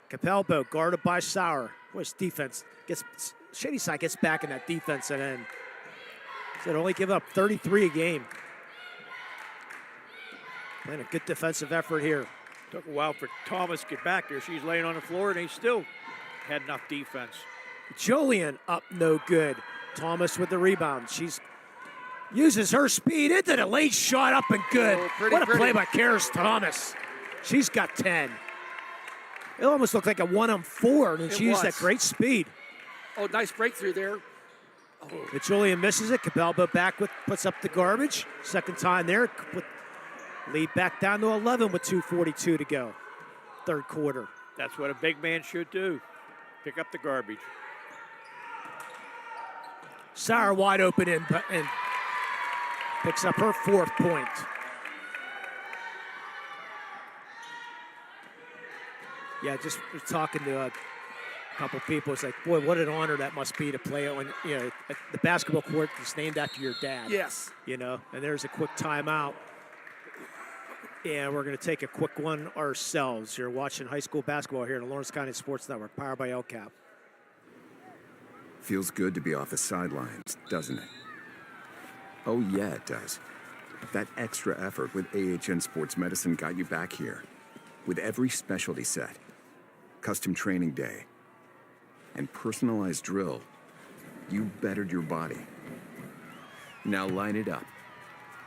Capalpo guarded by Sauer. Boy's defense Shady Side gets back in that defense and then said only give up 33 a game. Playing a good defensive effort here. Took a while for Thomas to get back there. She's laying on the floor, and he still had enough defense. Jolien up, no good. Thomas with the rebound. She's uses her speed into the late shot, up and good. What a play by Karis Thomas. She's got 10. It almost looked like a 1-on-4, and she used that great speed. Oh, nice breakthrough there. But Julian misses it. Capalbo puts up the garbage. Second time there. Lead back down to 11 with 2:42 to go. Third quarter. That's what a big man should do. Pick up the garbage. Sauer wide open and picks up her 4th point. Yeah, just talking to a couple people. It's like, boy, what an honor that must be to play on, the basketball court that's named after your dad. Yes. And there's a quick timeout. And we're going to take a quick one ourselves. You're watching high school basketball here on the Lawrence County Sports Network, powered by LCAP. Feels good to be off the sidelines, doesn't it? Oh, yeah, it does. That extra effort with AHN Sports Medicine got you back here. With every specialty set, custom training day, and personalized drill, you bettered your body. Now line it up.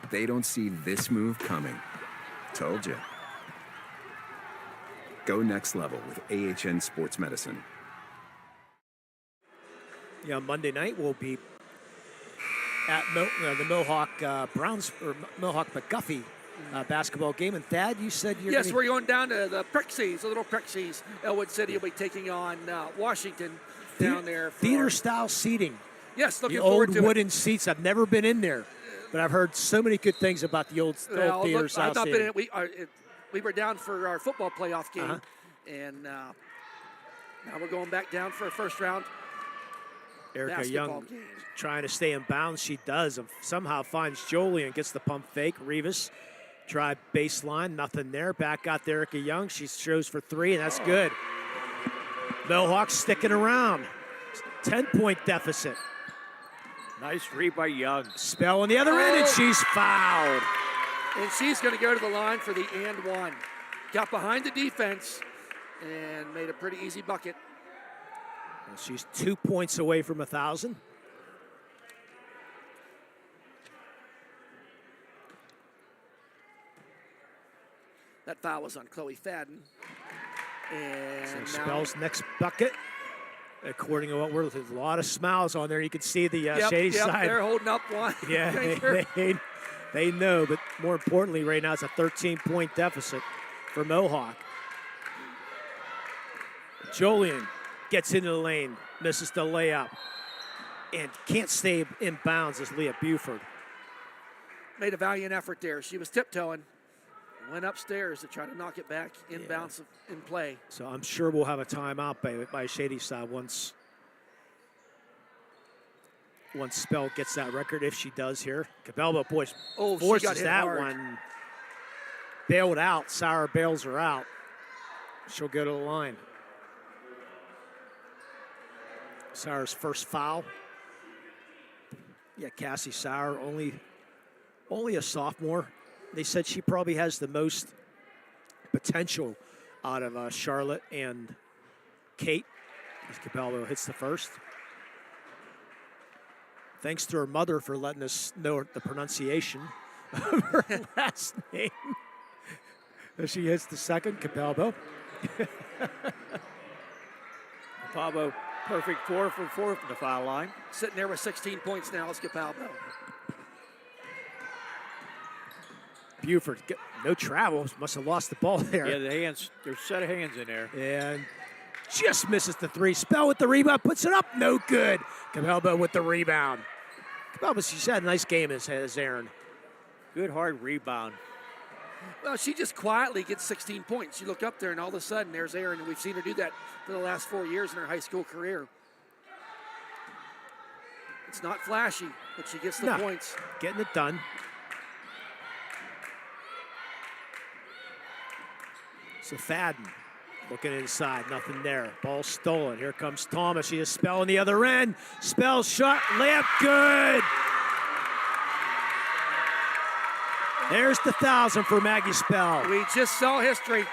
They don't see this move coming. Told you. Go next level with AHN Sports Medicine. Yeah, Monday night we'll be at the Mohawk Browns or Mohawk McGuffey basketball game. And Thad, you said you're Yes, we're going down to the Prixies, the little Prixies. Elwood City will be taking on Washington down there. Theater-style seating. Yes, looking the forward old to wooden seats. I've never been in there, but I've heard so many good things about the old theater-style I've not seating. been in. We were down for our football playoff game, and now we're going back down for a first round. Erica basketball Young game. trying to stay in bounds. She does. And somehow finds Jolie and gets the pump fake. Rivas drive baseline. Nothing there. Back out there, Erica Young. She shows for three, and that's good. Mohawks sticking around. 10-point deficit. Nice read by Young. Spell on the other end, and she's fouled. And she's going to go to the line for the and one. Got behind the defense and made a pretty easy bucket. And she's 2 points away from 1,000. That foul was on Chloe Fadden. And So now Spell's next bucket. According to what there's a lot of smiles on there. You can see the Yep, Shady side. they're holding up one. Yeah, finger. they know, but more importantly, right now it's a 13-point deficit for Mohawk. Jolien gets into the lane, misses the layup, and can't stay in bounds as Leah Buford. Made a valiant effort there. She was tiptoeing. Went upstairs to try to knock it back in bounce in play. So I'm sure we'll have a timeout by Shady side once Spell gets that record, if she does here. Cabello, boys, She got forces hit that hard. one. Bailed out. Sauer bails her out. She'll go to the line. Sauer's first foul. Yeah, Cassie Sauer, only a sophomore. They said she probably has the most potential out of Charlotte and Kate as Cabello hits the first. Thanks to her mother for letting us know the pronunciation of her last name. As she hits the second, Cabello. Pablo, perfect 4 for 4 from the foul line. Sitting there with 16 points now is Capalbo. Buford, no travel, must have lost the ball there. Yeah, the hands, there's a set of hands in there. And just misses the three. Spell with the rebound, puts it up, no good. Cabello with the rebound. Cabello, she's had a nice game as Aaron. Good hard rebound. Well, she just quietly gets 16 points. You look up there, and all of a sudden, there's Aaron, and we've seen her do that for the last 4 years in her high school career. It's not flashy, but she gets the points. Getting it done. So Fadden looking inside, nothing there. Ball stolen. Here comes Thomas. She has Spell on the other end. Spell shot, layup, good. There's the 1,000 for Maggie Spell. We just saw history.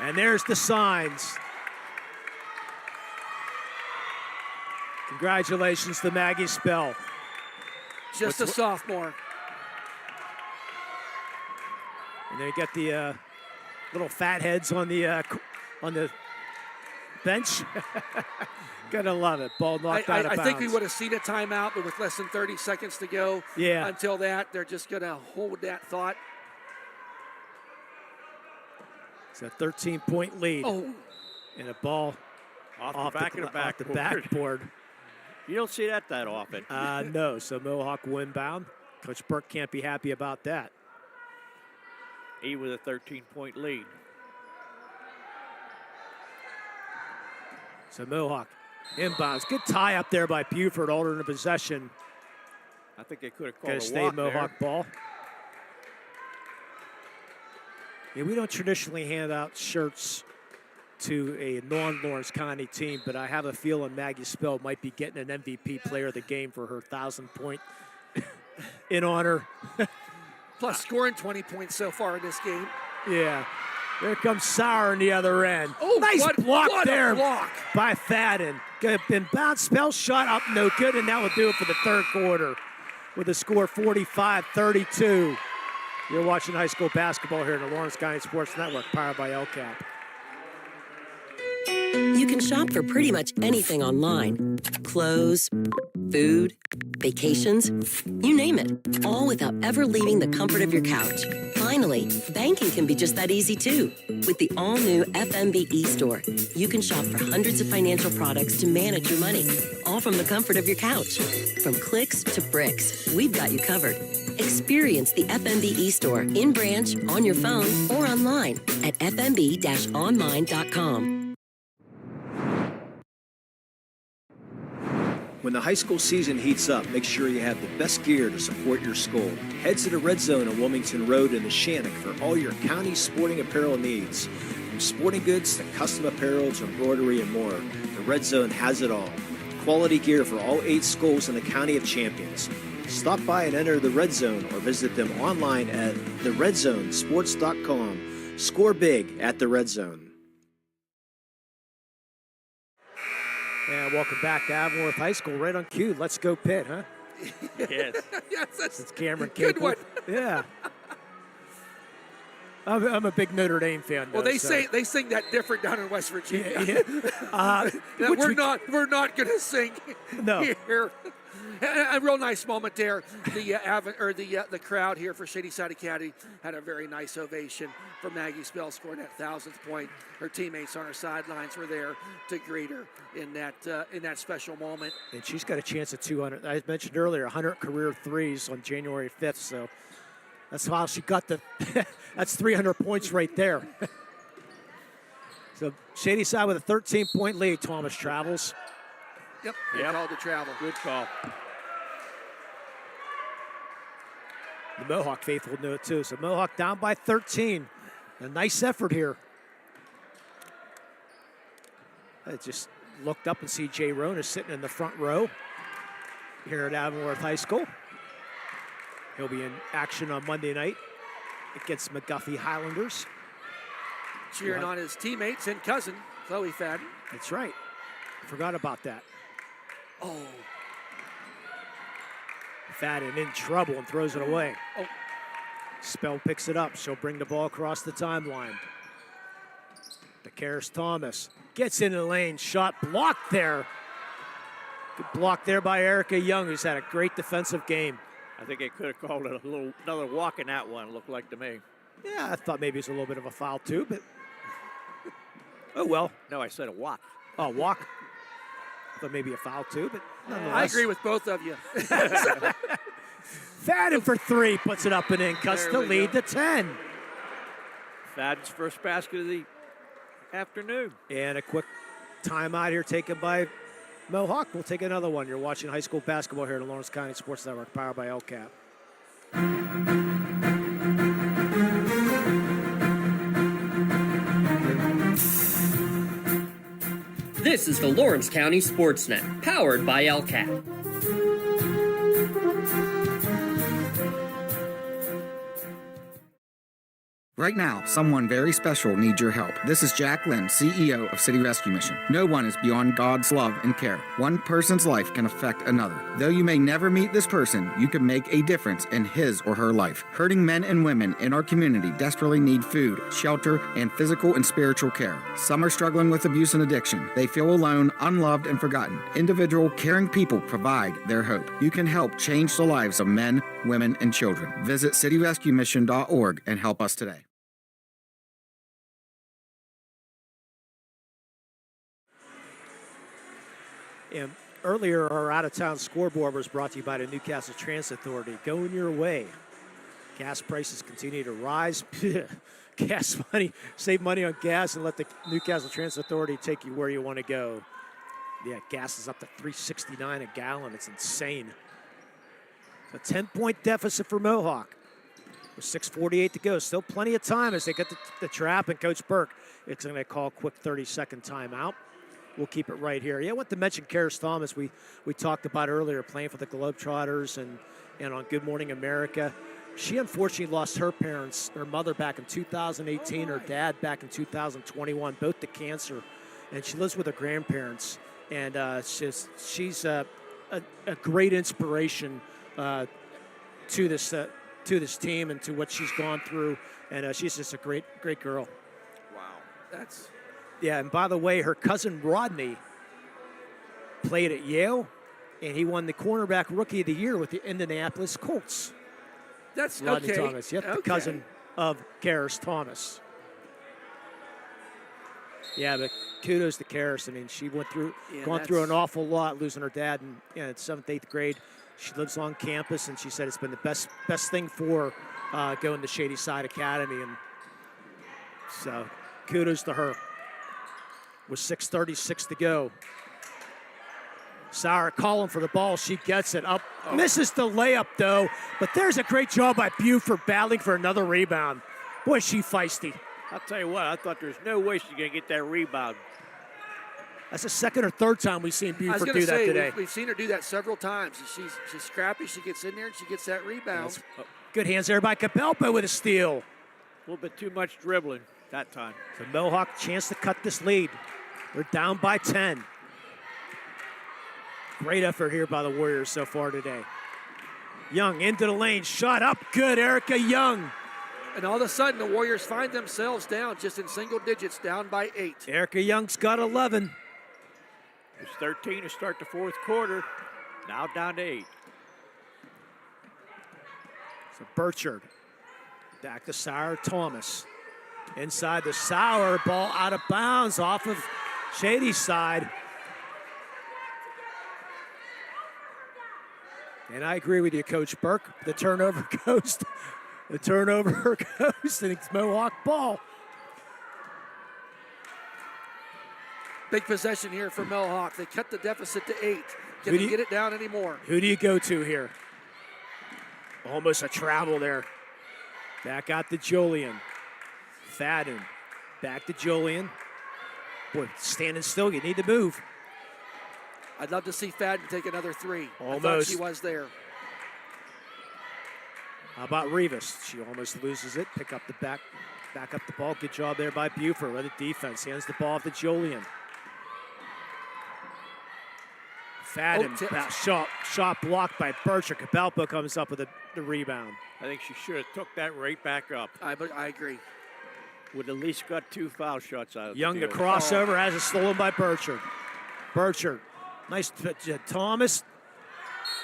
And there's the signs. Congratulations to Maggie Spell. Just a sophomore. And then you get the little fat heads on the bench. Gotta love it. Ball knocked out of bounds. I think we would have seen a timeout, but with less than 30 seconds to go. Yeah. Until that, they're just gonna hold that thought. It's a 13-point lead. Oh. And a ball off the backboard. You don't see that often. No, so Mohawk will inbound. Coach Burke can't be happy about that. He with a 13-point lead. So Mohawk inbounds. Good tie up there by Buford, alternate possession. I think they could have Gotta called a stay walk Mohawk there. ball. Yeah, we don't traditionally hand out shirts to a non-Lawrence County team, but I have a feeling Maggie Spell might be getting an MVP player of the game for her 1,000-point in honor. Plus scoring 20 points so far in this game. Yeah. There comes Sauer on the other end. Oh, nice block what there a block. by Fadden. Been bounce, Spell shot up, no good, and that will do it for the third quarter with a score 45-32. You're watching high school basketball here in the Lawrence County Sports Network, powered by LCAP. You can shop for pretty much anything online. Clothes, food, vacations, you name it. All without ever leaving the comfort of your couch. Finally, banking can be just that easy too. With the all-new FMB e-store, you can shop for hundreds of financial products to manage your money, all from the comfort of your couch. From clicks to bricks, we've got you covered. Experience the FMB e-store in branch, on your phone, or online at fmb-online.com. When the high school season heats up, make sure you have the best gear to support your school. Head to the Red Zone on Wilmington Road in the Shannock for all your county sporting apparel needs. From sporting goods to custom apparel to embroidery and more, the Red Zone has it all. Quality gear for all 8 schools in the County of Champions. Stop by and enter the Red Zone or visit them online at theredzonesports.com. Score big at the Red Zone. And welcome back to Avonworth High School, right on cue. Let's go Pitt, huh? Yes. Yes, that's It's Cameron good Capel. one. Yeah. I'm a big Notre Dame fan. Well, though, they so. sing that different down in West Virginia. Yeah. That we're not going to sing No. here. A real nice moment there. The crowd here for Shady Side Academy had a very nice ovation for Maggie Spell scoring that 1,000th point. Her teammates on her sidelines were there to greet her in that special moment. And she's got a chance at 200. I mentioned earlier, 100 career threes on January 5th. So that's how she got that's 300 points right there. So Shady Side with a 13-point lead. Thomas travels. Yep. Good call to travel. Good call. The Mohawk faithful knew it too. So Mohawk down by 13. A nice effort here. I just looked up and see Jay Roan is sitting in the front row here at Avonworth High School. He'll be in action on Monday night against McGuffey Highlanders. Cheering on his teammates and cousin, Chloe Fadden. That's right. Forgot about that. Oh. Fadden in trouble and throws it away. Oh. Spell picks it up. She'll bring the ball across the timeline. DeCaris Thomas gets into the lane. Shot blocked there. Good block there by Erica Young, who's had a great defensive game. I think they could have called it another walk in that one, looked like to me. Yeah, I thought maybe it's a little bit of a foul too, but oh well. No, I said a walk. Oh, walk. But maybe a foul too, but nonetheless. I agree with both of you. Fadden for 3, puts it up and in, cuts the lead to 10. Fadden's first basket of the afternoon. And a quick timeout here taken by Mohawk. We'll take another one. You're watching high school basketball here at the Lawrence County Sports Network, powered by LCAP. This is the Lawrence County SportsNet, powered by LCAP. Right now, someone very special needs your help. This is Jack Lynn, CEO of City Rescue Mission. No one is beyond God's love and care. One person's life can affect another. Though you may never meet this person, you can make a difference in his or her life. Hurting men and women in our community desperately need food, shelter, and physical and spiritual care. Some are struggling with abuse and addiction. They feel alone, unloved, and forgotten. Individual, caring people provide their hope. You can help change the lives of men, women, and children. Visit cityrescuemission.org and help us today. And earlier, our out-of-town scoreboard was brought to you by the Newcastle Transit Authority. Going your way. Gas prices continue to rise. Gas money, save money on gas and let the Newcastle Transit Authority take you where you want to go. Yeah, gas is up to $3.69 a gallon. It's insane. A 10-point deficit for Mohawk with 6:48 to go. Still plenty of time as they get the trap, and Coach Burke is going to call a quick 30-second timeout. We'll keep it right here. Yeah, I want to mention Karis Thomas. We talked about earlier, playing for the Globetrotters and on Good Morning America. She unfortunately lost her parents, her mother back in 2018, her dad back in 2021, both to cancer. And she lives with her grandparents. And she's a great inspiration to this to this team and to what she's gone through. And she's just a great girl. Wow. That's... Yeah, and by the way, her cousin Rodney played at Yale, and he won the cornerback rookie of the year with the Indianapolis Colts. That's Rodney okay. Thomas, yep, okay. the cousin of Karis Thomas. Yeah, but kudos to Karis. I mean, she went through, gone through an awful lot, losing her dad in 7th, 8th grade. She lives on campus, and she said it's been the best thing for her going to Shady Side Academy. And so, kudos to her. With 6:36 to go. Sauer calling for the ball. She gets it up. Misses the layup, though. But there's a great job by Buford battling for another rebound. Boy, is she feisty. I'll tell you what, I thought there's no way she's going to get that rebound. That's the second or third time we've seen Buford do that today. We've seen her do that several times. She's scrappy. She gets in there and she gets that rebound. Good hands there by Capelpo with a steal. A little bit too much dribbling that time. So Mohawk chance to cut this lead. They're down by 10. Great effort here by the Warriors so far today. Young into the lane, shot up, good, Erica Young. And all of a sudden, the Warriors find themselves down just in single digits, down by 8. Erica Young's got 11. It's 13 to start the fourth quarter. Now down to 8. So Burchard, back to Sauer Thomas. Inside the Sauer, ball out of bounds off of Shady's side. And I agree with you, Coach Burke. The turnover goes, and it's Mohawk ball. Big possession here for Mohawk. They cut the deficit to 8. Can they get it down anymore? Who do you go to here? Almost a travel there. Back out to Julian. Fadden. Back to Julian. Boy, standing still, you need to move. I'd love to see Fadden take another 3. Almost. I thought she was there. How about Rivas? She almost loses it. Pick up the back up the ball. Good job there by Buford. Let the defense. Hands the ball off to Julian. Fadden, shot blocked by Burchard. Capelpo comes up with the rebound. I think she should have took that right back up. I agree. Would at least got 2 foul shots out of Young the to crossover, has it stolen by Burchard. Burchard, nice Thomas.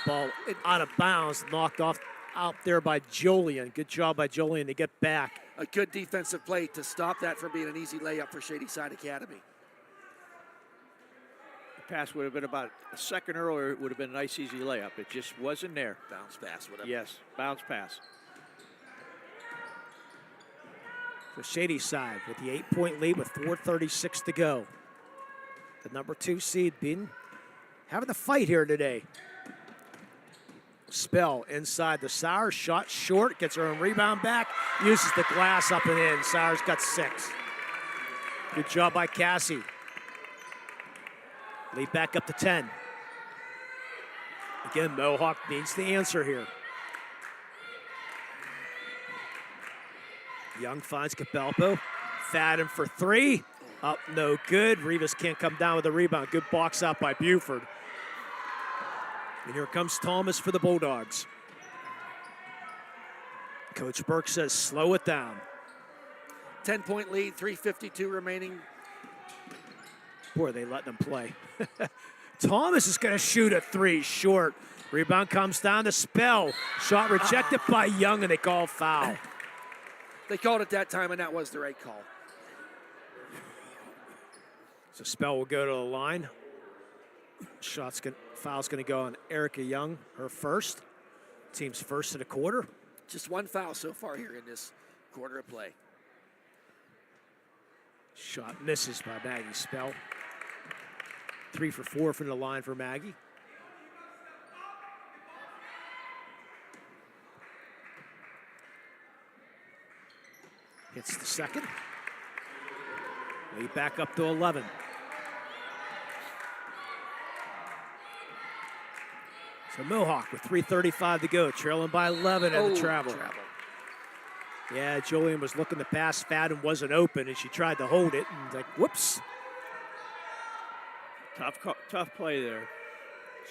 Ball out of bounds, knocked off out there by Julian. Good job by Julian to get back. A good defensive play to stop that from being an easy layup for Shady Side Academy. The pass would have been about a second earlier. It would have been a nice, easy layup. It just wasn't there. Bounce pass, whatever. Yes, bounce pass. The Shady Side with the 8-point lead with 4:36 to go. The number 2 seed being having the fight here today. Spell inside the Sauer, shot short, gets her own rebound back, uses the glass up and in. Sauer's got 6. Good job by Cassie. Lead back up to 10. Again, Mohawk needs the answer here. Young finds Capelpo. Fadden for 3. Up, no good. Rivas can't come down with the rebound. Good box out by Buford. And here comes Thomas for the Bulldogs. Coach Burke says, slow it down. 10-point lead, 3:52 remaining. Boy, they let them play. Thomas is going to shoot a 3 short. Rebound comes down to Spell. Shot rejected by Young, and they call foul. They called it that time, and that was the right call. So Spell will go to the line. Foul's going to go on Erica Young, her first. Team's first of the quarter. Just 1 foul so far here in this quarter of play. Shot misses by Maggie Spell. 3 for 4 from the line for Maggie. Hits the second. Lead back up to 11. So Mohawk with 3:35 to go, trailing by 11 at the travel. Yeah, Julian was looking to pass. Fadden wasn't open, and she tried to hold it, and like, whoops. Tough play there.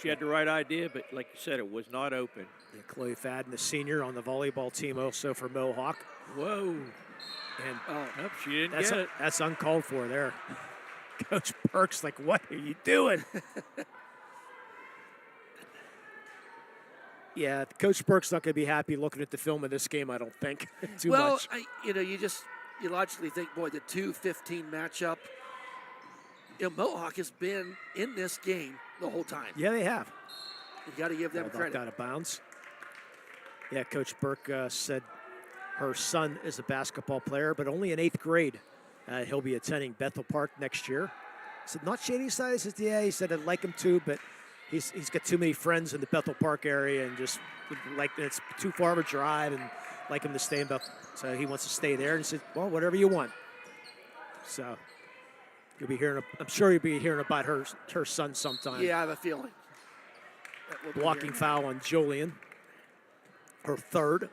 She had the right idea, but like you said, it was not open. And Chloe Fadden, the senior on the volleyball team, also for Mohawk. Whoa. And nope, she didn't get it. That's uncalled for there. Coach Burke's like, what are you doing? Yeah, Coach Burke's not going to be happy looking at the film of this game, I don't think, too much. You logically think, boy, the 2-15 matchup. Mohawk has been in this game the whole time. Yeah, they have. You got to give them credit. Out of bounds. Yeah, Coach Burke said her son is a basketball player, but only in 8th grade. He'll be attending Bethel Park next year. I said, not Shady side? I said, yeah. He said, I'd like him to, but he's got too many friends in the Bethel Park area and just like it's too far of a drive and like him to stay in Bethel. So he wants to stay there. And he said, well, whatever you want. So you'll be hearing. I'm sure you'll be hearing about her son sometime. Yeah, I have a feeling. Blocking foul on Jolien. Her third.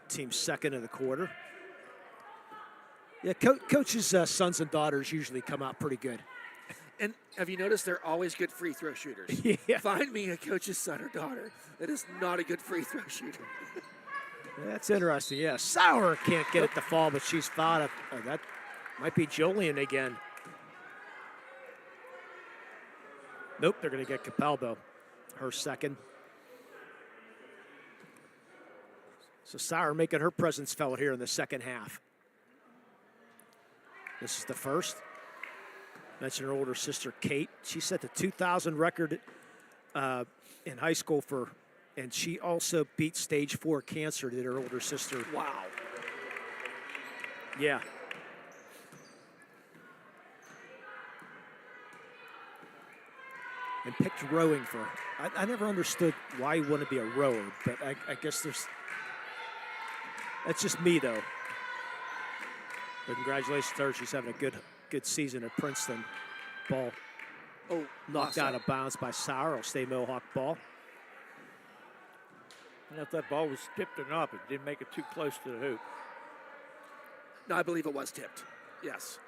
Team second in the quarter. Yeah, coaches' sons and daughters usually come out pretty good. And have you noticed they're always good free throw shooters? Yeah. Find me a coach's son or daughter that is not a good free throw shooter. That's interesting. Yeah, Sauer can't get it to fall, but she's fouled. That might be Jolien again. Nope, they're going to get Capalbo, her second. So Sauer making her presence felt here in the second half. This is the first. Mentioned her older sister, Kate. She set the 2,000 record in high school and she also beat stage 4 cancer, did her older sister. Wow. Yeah. And picked rowing for her. I never understood why you want to be a rower, but I guess that's just me, though. But congratulations to her. She's having a good season at Princeton. Ball knocked out of bounds by Sauer. It'll stay Mohawk ball. I don't know if that ball was tipped or not, but it didn't make it too close to the hoop. No, I believe it was tipped. Yes.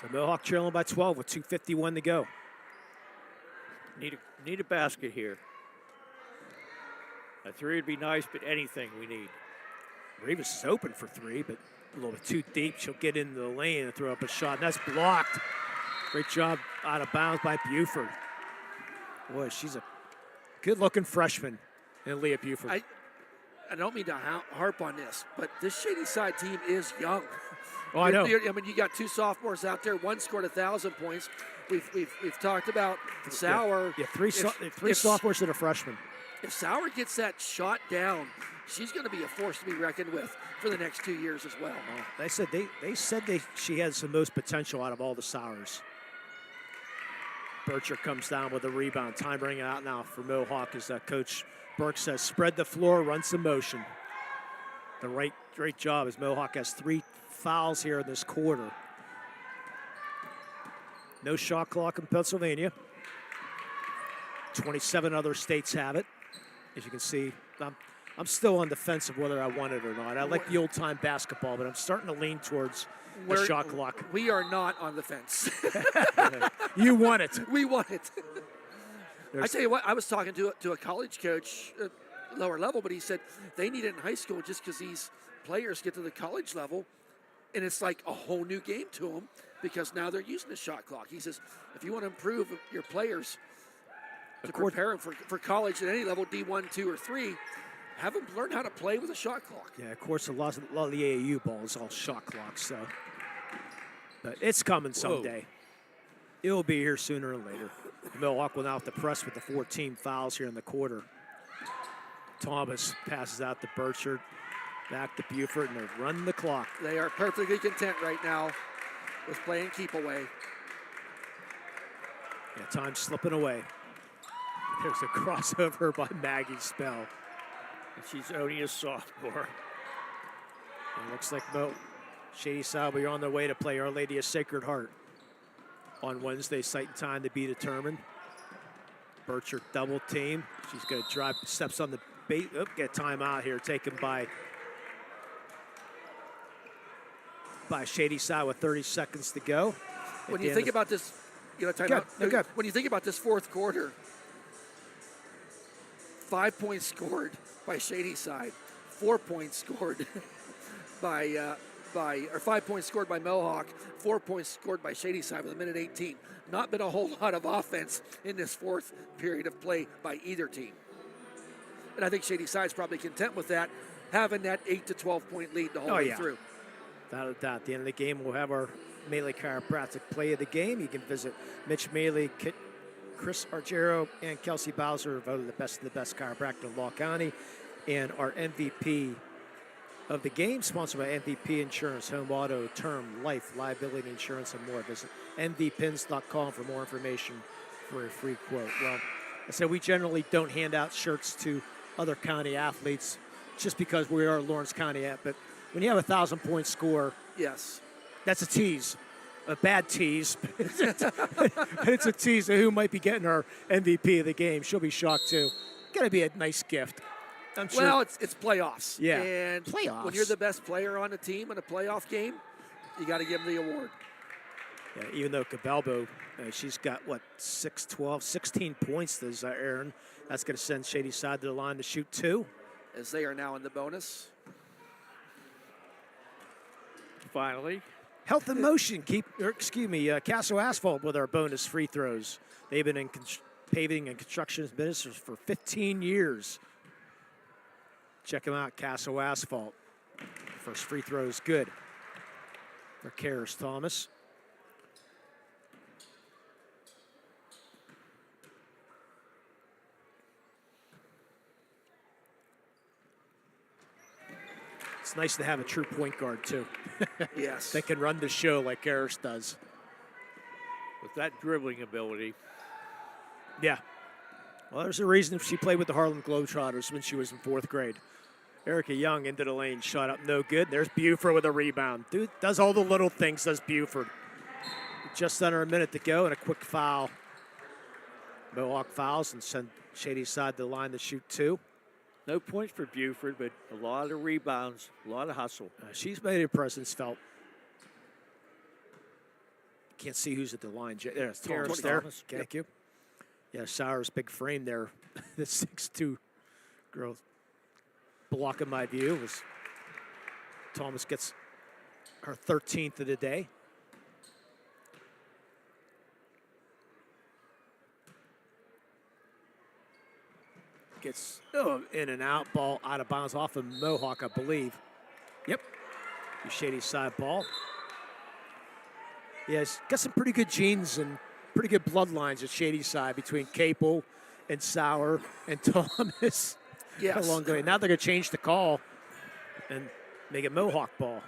So Mohawk trailing by 12 with 2:51 to go. Need a basket here. A three would be nice, but anything we need. Rivas is open for three, but a little bit too deep. She'll get into the lane and throw up a shot. And that's blocked. Great job out of bounds by Buford. Boy, she's a good-looking freshman in Leah Buford. I don't mean to harp on this, but this Shady Side team is young. Oh, I know. I mean, you got 2 sophomores out there. One scored 1,000 points. We've talked about Sauer. Yeah, three sophomores and a freshman. If Sauer gets that shot down, she's going to be a force to be reckoned with for the next 2 years as well. Oh, they said she has the most potential out of all the Sauers. Bircher comes down with a rebound. Time bringing out now for Mohawk as Coach Burke says, spread the floor, run some motion. Great job as Mohawk has 3 fouls here in this quarter. No shot clock in Pennsylvania. 27 other states have it. As you can see, I'm still on the fence of whether I want it or not. I like the old-time basketball, but I'm starting to lean towards the shot clock. We are not on the fence. You want it. We want it. I tell you what, I was talking to a college coach, lower level, but he said they need it in high school just because these players get to the college level, and it's like a whole new game to them because now they're using the shot clock. He says, if you want to improve your players to prepare them for college at any level, D1, 2, or 3, have them learn how to play with a shot clock. Yeah, of course, a lot of the AAU ball is all shot clocks, so. But it's coming someday. Whoa. It'll be here sooner or later. Mohawk will now have to press with the 14 fouls here in the quarter. Thomas passes out to Burchard, back to Buford, and they're running the clock. They are perfectly content right now with playing keep away. Yeah, time's slipping away. There's a crossover by Maggie Spell. And she's only a sophomore. It looks like Shady Side will be on their way to play Our Lady of Sacred Heart on Wednesday, site and time to be determined. Burchard double team. She's going to drive, steps on the bait. Get timeout here taken by Shady Side with 30 seconds to go. When you think about this timeout. Good, good. When you think about this fourth quarter, 5 points scored by Shady side, 4 points scored or 5 points scored by Mohawk, 4 points scored by Shady side with 1:18. Not been a whole lot of offense in this fourth period of play by either team. And I think Shady side's probably content with that, having that 8 to 12 point lead the whole way through. Without a doubt. At the end of the game, we'll have our Melee Chiropractic play of the game. You can visit Mitch Melee, Chris Argero, and Kelsey Bowser, voted the best of the best chiropractor in Law County. And our MVP of the game, sponsored by MVP Insurance, Home Auto, Term, Life, Liability Insurance, and more. Visit mvpins.com for more information for a free quote. Well, I said we generally don't hand out shirts to other county athletes just because we are Lawrence County at, but when you have 1,000-point score, yes, that's a tease, a bad tease. It's a tease of who might be getting our MVP of the game. She'll be shocked too. Got to be a nice gift. I'm sure. Well, it's playoffs. Yeah, and playoffs. When you're the best player on the team in a playoff game, you got to give them the award. Yeah, even though Cabalbo, she's got, 16 points, does Aaron. That's going to send Shady side to the line to shoot 2. As they are now in the bonus. Finally. Health and Motion, Castle Asphalt with our bonus free throws. They've been in paving and construction business for 15 years. Check them out, Castle Asphalt. First free throw is good for Karis Thomas. It's nice to have a true point guard, too. Yes. That can run the show like Karis does. With that dribbling ability. Yeah. Well, there's a reason she played with the Harlem Globetrotters when she was in 4th grade. Erica Young into the lane, shot up, no good. There's Buford with a rebound. Dude does all the little things, does Buford. Just under a minute to go and a quick foul. Mohawk fouls and send Shady side to the line to shoot 2. No points for Buford, but a lot of rebounds, a lot of hustle. She's made her presence felt. Can't see who's at the line. There's Thomas there. Thank you. Yeah, Sauer's big frame there. The 6'2" girl blocking my view. Was Thomas gets her 13th of the day. Gets in and out, ball out of bounds off of Mohawk, I believe. Yep. The Shady side ball. Yeah, he's got some pretty good genes and pretty good bloodlines at Shady side between Capel and Sauer and Thomas. Yes. Along the way. Now they're going to change the call and make it Mohawk ball.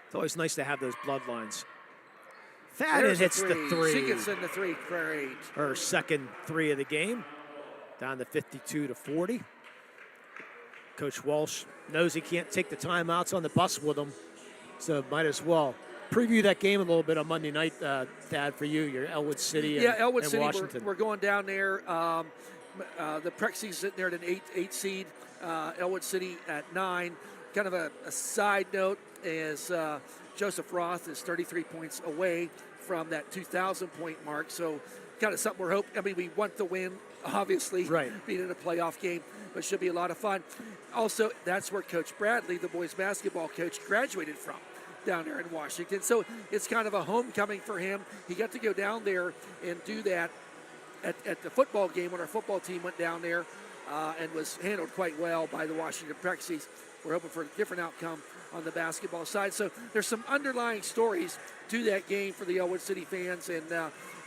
It's always nice to have those bloodlines. Fadden hits the 3. She gets in the 3, great. Her second 3 of the game, down to 52-40. Coach Walsh knows he can't take the timeouts on the bus with him, so might as well preview that game a little bit on Monday night, Thad, for you. You're Elwood City and, Elwood and City, Washington. we're going down there. The Prexi's sitting there at an 8 seed. Elwood City at 9. Kind of a side note is Joseph Roth is 33 points away from that 2,000-point mark. So kind of something we're hoping. I mean, we want the win, obviously, right, being in a playoff game, but should be a lot of fun. Also, that's where Coach Bradley, the boys basketball coach, graduated from, down there in Washington. So it's kind of a homecoming for him. He got to go down there and do that at the football game when our football team went down there and was handled quite well by the Washington Prexies. We're hoping for a different outcome on the basketball side. So there's some underlying stories to that game for the Elwood City fans and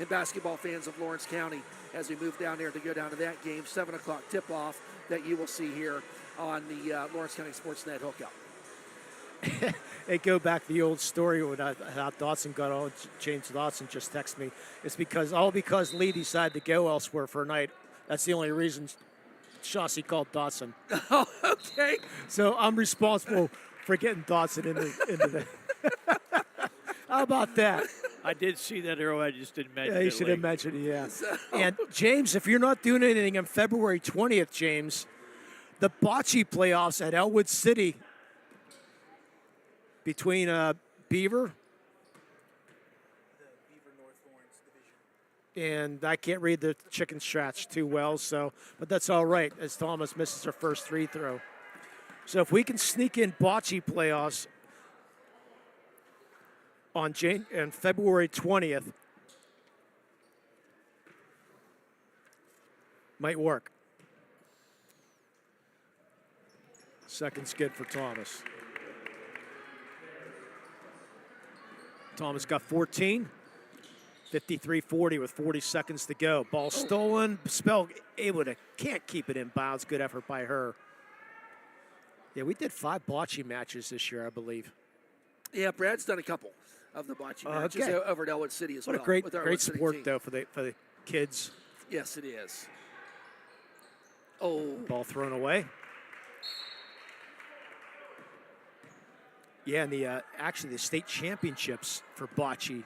basketball fans of Lawrence County as we move down there to go down to that game, 7 o'clock tip-off that you will see here on the Lawrence County SportsNet hookup. Hey, go back to the old story when how Dotson got on. James Dotson just texted me. It's because Lee decided to go elsewhere for a night. That's the only reason Chauncey called Dotson. Oh, okay. So I'm responsible for getting Dotson into the. How about that? I did see that earlier. I just didn't mention it. Yeah, you should have mentioned it, yeah. And, James, if you're not doing anything on February 20th, James, the bocce playoffs at Elwood City between Beaver and I can't read the chicken scratch too well, but that's all right as Thomas misses her first free throw. So if we can sneak in bocce playoffs on February 20th, might work. Second's good for Thomas. Thomas got 14. 53-40 with 40 seconds to go. Ball stolen. Spell can't keep it in bounds. Good effort by her. Yeah, we did 5 bocce matches this year, I believe. Yeah, Brad's done a couple of the bocce matches over at Elwood City as well. What a great sport, though, for the kids. Yes, it is. Oh. Ball thrown away. Yeah, and the state championships for bocce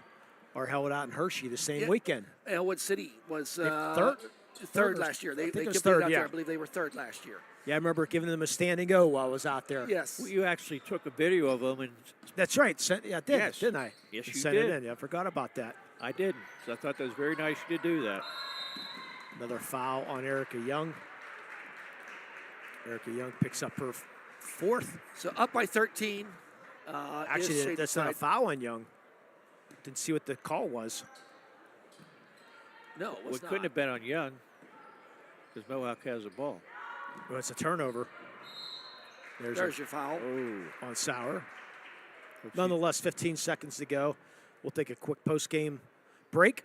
are held out in Hershey the same weekend. Elwood City was third last year. They competed third, out there. I believe they were third last year. Yeah, I remember giving them a standing O while I was out there. Yes. Well, you actually took a video of them. And that's right. Didn't I? Yes, you sent did. It in. Yeah, I forgot about that. I didn't. So I thought that was very nice you to do that. Another foul on Erica Young. Erica Young picks up her 4th. So up by 13. Actually, that's not a foul on Young. Didn't see what the call was. No, it couldn't have been on Young because Mohawk has the ball. Well, it's a turnover. There's your foul. On Sauer. Nonetheless, 15 seconds to go. We'll take a quick post-game break.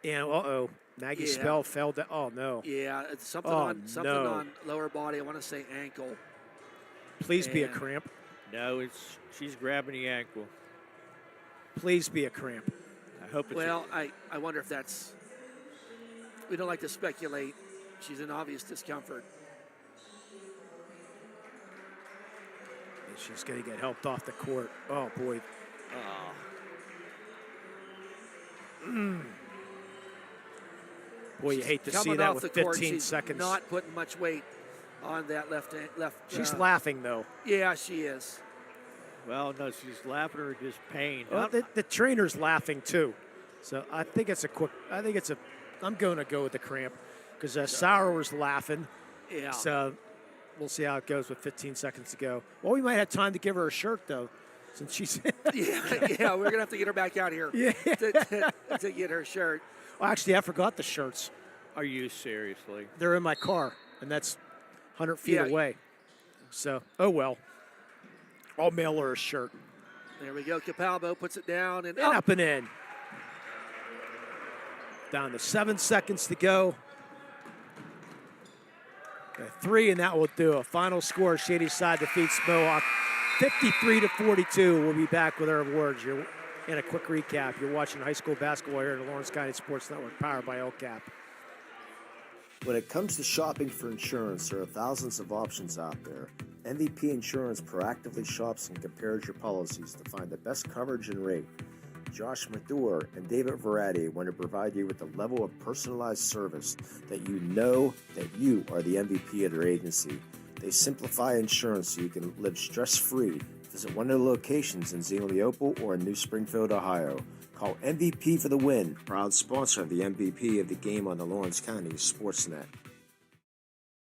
And, Maggie Spell fell down. Oh, no. Yeah, it's something on lower body. I want to say ankle. Please be a cramp. No, she's grabbing the ankle. Please be a cramp. I hope it's I wonder if that's... We don't like to speculate. She's in obvious discomfort. And she's going to get helped off the court. Oh, boy. Boy, you hate to see that with 15 seconds. Not putting much weight on that left. She's laughing, though. Yeah, she is. Well, no, she's laughing or just pain. Well, the trainer's laughing, too. So I think I'm going to go with the cramp because Sauer was laughing. Yeah. So we'll see how it goes with 15 seconds to go. Well, we might have time to give her a shirt, though, since she's... yeah, we're going to have to get her back out here to get her shirt. Well, actually, I forgot the shirts. Are you seriously? They're in my car, and that's 100 feet away. So, oh well. I'll mail her a shirt. There we go. Capalbo puts it down and up and in. Down to 7 seconds to go. A 3, and that will do. A final score, Shady Side defeats Mohawk 53-42. We'll be back with our awards. And a quick recap. You're watching high school basketball here at the Lawrence County Sports Network, powered by LCAP. When it comes to shopping for insurance, there are thousands of options out there. MVP Insurance proactively shops and compares your policies to find the best coverage and rate. Josh Mathur and David Verratti want to provide you with a level of personalized service that you know that you are the MVP of their agency. They simplify insurance so you can live stress-free. Visit one of their locations in Zenoleopol or in New Springfield, Ohio. Call MVP for the win, proud sponsor of the MVP of the game on the Lawrence County SportsNet.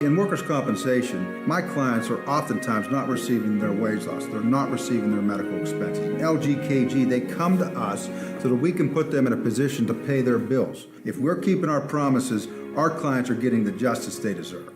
In workers' compensation, my clients are oftentimes not receiving their wage loss. They're not receiving their medical expenses. LGKG, they come to us so that we can put them in a position to pay their bills. If we're keeping our promises, our clients are getting the justice they deserve.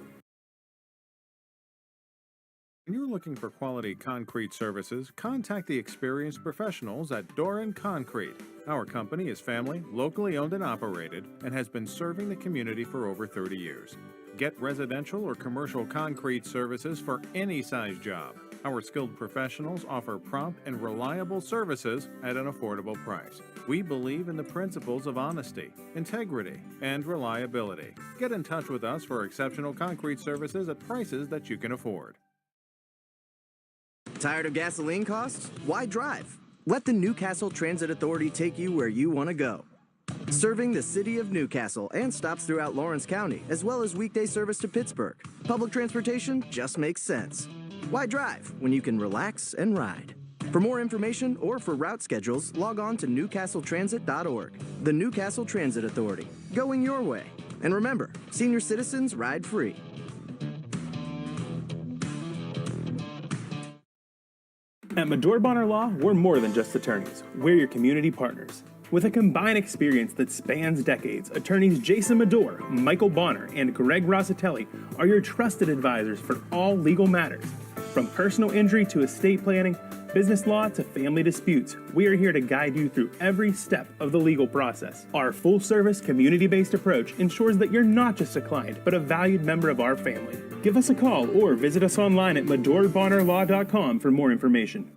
When you're looking for quality concrete services, contact the experienced professionals at Doran Concrete. Our company is family, locally owned and operated, and has been serving the community for over 30 years. Get residential or commercial concrete services for any size job. Our skilled professionals offer prompt and reliable services at an affordable price. We believe in the principles of honesty, integrity, and reliability. Get in touch with us for exceptional concrete services at prices that you can afford. Tired of gasoline costs? Why drive? Let the Newcastle Transit Authority take you where you want to go. Serving the city of Newcastle and stops throughout Lawrence County, as well as weekday service to Pittsburgh. Public transportation just makes sense. Why drive when you can relax and ride? For more information or for route schedules, log on to newcastletransit.org. The Newcastle Transit Authority, going your way. And remember, senior citizens ride free. At Medore Bonner Law, we're more than just attorneys. We're your community partners. With a combined experience that spans decades, attorneys Jason Medore, Michael Bonner, and Greg Rossitelli are your trusted advisors for all legal matters. From personal injury to estate planning, business law to family disputes, we are here to guide you through every step of the legal process. Our full-service, community-based approach ensures that you're not just a client, but a valued member of our family. Give us a call or visit us online at MedoreBonnerLaw.com for more information.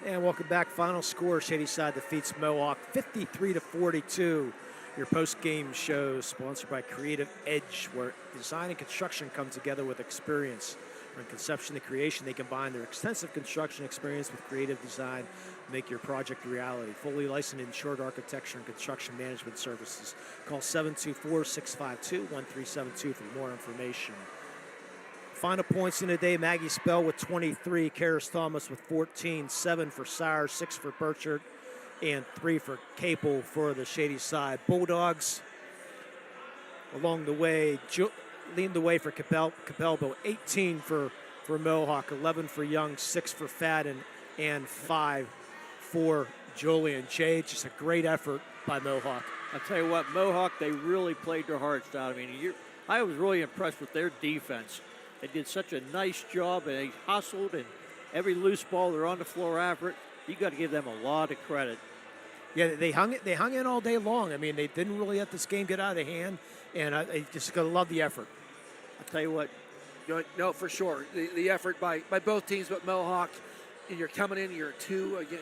And welcome back. Final score, Shady Side defeats Mohawk 53-42. Your post-game show sponsored by Creative Edge, where design and construction come together with experience. From conception to creation, they combine their extensive construction experience with creative design to make your project a reality. Fully licensed and insured architecture and construction management services. Call 724-652-1372 for more information. Final points in the day, Maggie Spell with 23, Karis Thomas with 14, 7 for Sire, 6 for Burchard, and 3 for Capel for the Shady Side. Bulldogs along the way, leading the way for Capelbo, 18 for Mohawk, 11 for Young, 6 for Fadden, and 5 for Julian. Jay, just a great effort by Mohawk. I'll tell you what, Mohawk, they really played their hearts out. I mean, I was really impressed with their defense. They did such a nice job, and they hustled, and every loose ball, they're on the floor after it. You got to give them a lot of credit. Yeah, they hung in all day long. I mean, they didn't really let this game get out of hand, and I just got to love the effort. I'll tell you what. No, for sure. The effort by both teams, but Mohawk, and you're coming in year 2 again,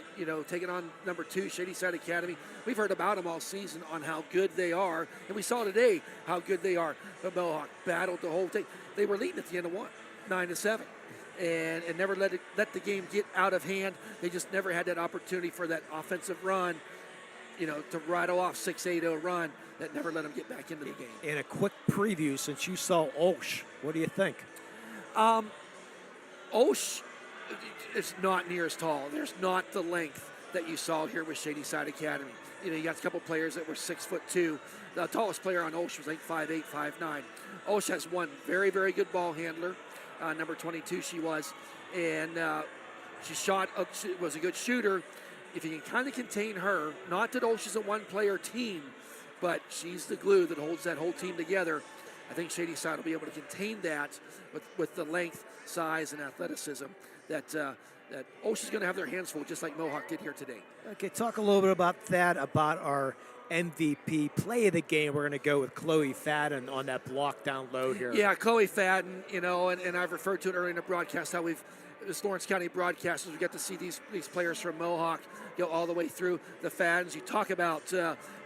taking on number 2, Shady Side Academy. We've heard about them all season on how good they are, and we saw today how good they are. But Mohawk battled the whole thing. They were leading at the end of 1, 9-7, and never let the game get out of hand. They just never had that opportunity for that offensive run, to rattle off 6-8-0 run that never let them get back into the game. And a quick preview, since you saw Osh, what do you think? Osh is not near as tall. There's not the length that you saw here with Shady Side Academy. You got a couple players that were 6'2". The tallest player on Osh was 5'8", 5'9". Osh has one very, very good ball handler. Number 22 she was. And she was a good shooter. If you can kind of contain her, not that Osh is a one-player team, but she's the glue that holds that whole team together. I think Shady Side will be able to contain that with the length, size, and athleticism that Osh is going to have their hands full, just like Mohawk did here today. Okay, talk a little bit about that, about our MVP play of the game. We're going to go with Chloe Fadden on that block down low here. Yeah, Chloe Fadden, and I've referred to it earlier in the broadcast, how as Lawrence County broadcasters, we get to see these players from Mohawk go all the way through the Faddens. You talk about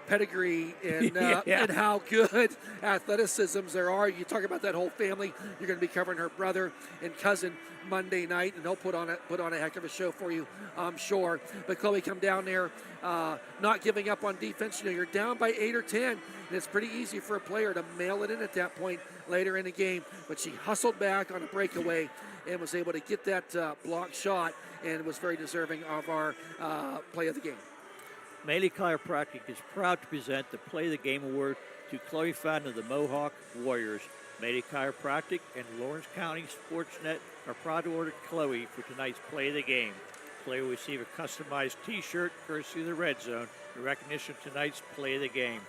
pedigree and and how good athleticisms there are. You talk about that whole family. You're going to be covering her brother and cousin Monday night, and they'll put on a heck of a show for you, I'm sure. But Chloe come down there, not giving up on defense. You're down by 8 or 10, and it's pretty easy for a player to mail it in at that point later in the game. But she hustled back on a breakaway and was able to get that block shot, and was very deserving of our play of the game. Maley Chiropractic is proud to present the Play of the Game Award to Chloe Fadden of the Mohawk Warriors. Maley Chiropractic and Lawrence County SportsNet are proud to award Chloe for tonight's Play of the Game. Chloe will receive a customized T-shirt courtesy of the Red Zone in recognition of tonight's Play of the Game.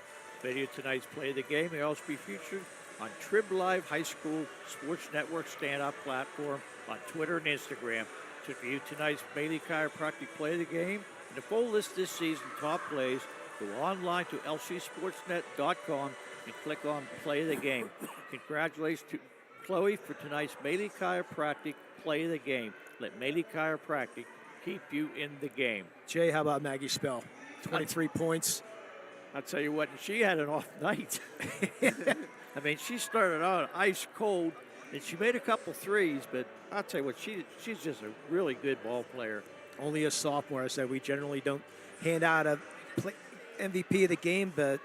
Video of tonight's Play of the Game may also be featured on Trib Live High School Sports Network stand-up platform on Twitter and Instagram. To view tonight's Maley Chiropractic Play of the Game and the full list this season top plays, go online to lcsportsnet.com and click on Play of the Game. Congratulations to Chloe for tonight's Maley Chiropractic Play of the Game. Let Maley Chiropractic keep you in the game. Jay, how about Maggie Spell? 23 points. I'll tell you what, she had an off night. I mean, she started out ice cold, and she made a couple threes, but I'll tell you what, she's just a really good ball player. Only a sophomore. I said we generally don't hand out a MVP of the game, but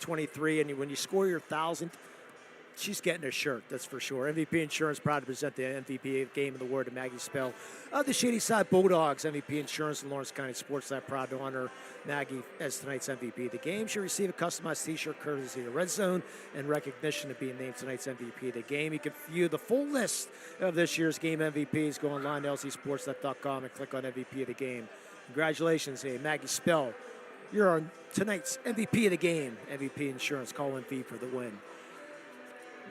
23, and when you score your 1,000th she's getting a shirt, that's for sure. MVP Insurance proud to present the MVP game of the word to Maggie Spell of the Shady Side Bulldogs. MVP Insurance and Lawrence County SportsNet proud to honor Maggie as tonight's MVP of the game. She'll receive a customized t-shirt courtesy of Red Zone in recognition of being named tonight's MVP of the game. You can view the full list of this year's game MVPs. Go online to lcsportsnet.com and click on MVP of the game. Congratulations, hey, Maggie Spell. You're on tonight's MVP of the game. MVP Insurance, call in fee for the win.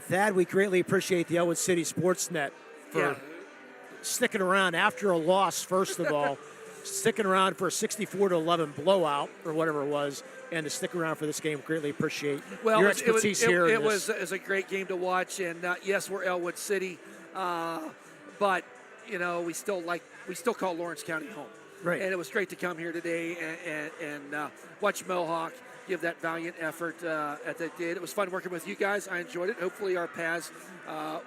Thad, we greatly appreciate the Elwood City SportsNet for sticking around after a loss, first of all, sticking around for a 64-11 blowout or whatever it was, and to stick around for this game. Greatly appreciate your expertise here. It was a great game to watch, and yes, we're Elwood City, but we still call Lawrence County home. Right. And it was great to come here today and watch Mohawk give that valiant effort that they did. It was fun working with you guys. I enjoyed it. Hopefully our paths